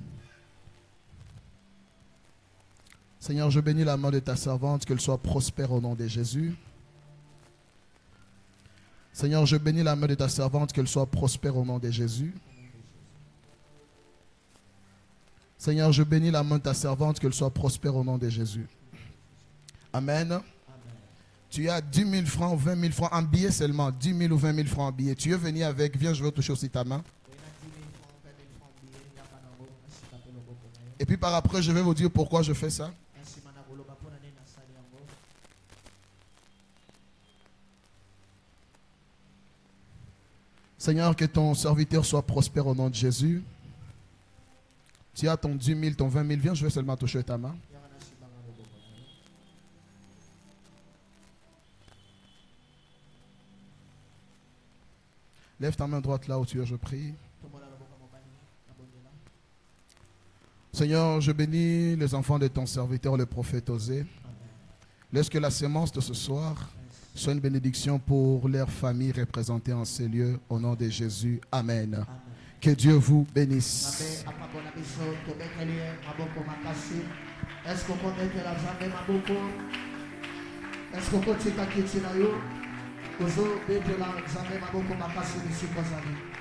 Seigneur, je bénis la main de ta servante, qu'elle soit prospère au nom de Jésus. Seigneur, je bénis la main de ta servante, qu'elle soit prospère au nom de Jésus. Seigneur, je bénis la main de ta servante, qu'elle soit prospère au nom de Jésus. Amen. Amen. Tu as 10 000 francs, 20 000 francs en billets seulement. 10 000 ou 20 000 francs en billets. Tu veux venir avec, viens, je vais toucher aussi ta main. Et puis par après, je vais vous dire pourquoi je fais ça. Seigneur, que ton serviteur soit prospère au nom de Jésus. Tu as ton 10 000, ton 20 000, viens, je vais seulement toucher ta main. Lève ta main droite là où tu es, je prie. Seigneur, je bénis les enfants de ton serviteur, le prophète Osée. Laisse que la sémence de ce soir soit une bénédiction pour leur famille représentée en ces lieux. Au nom de Jésus. Amen. Amen. Que Dieu vous bénisse. Ozo bete la nzambe maboko makasi bisiko zali.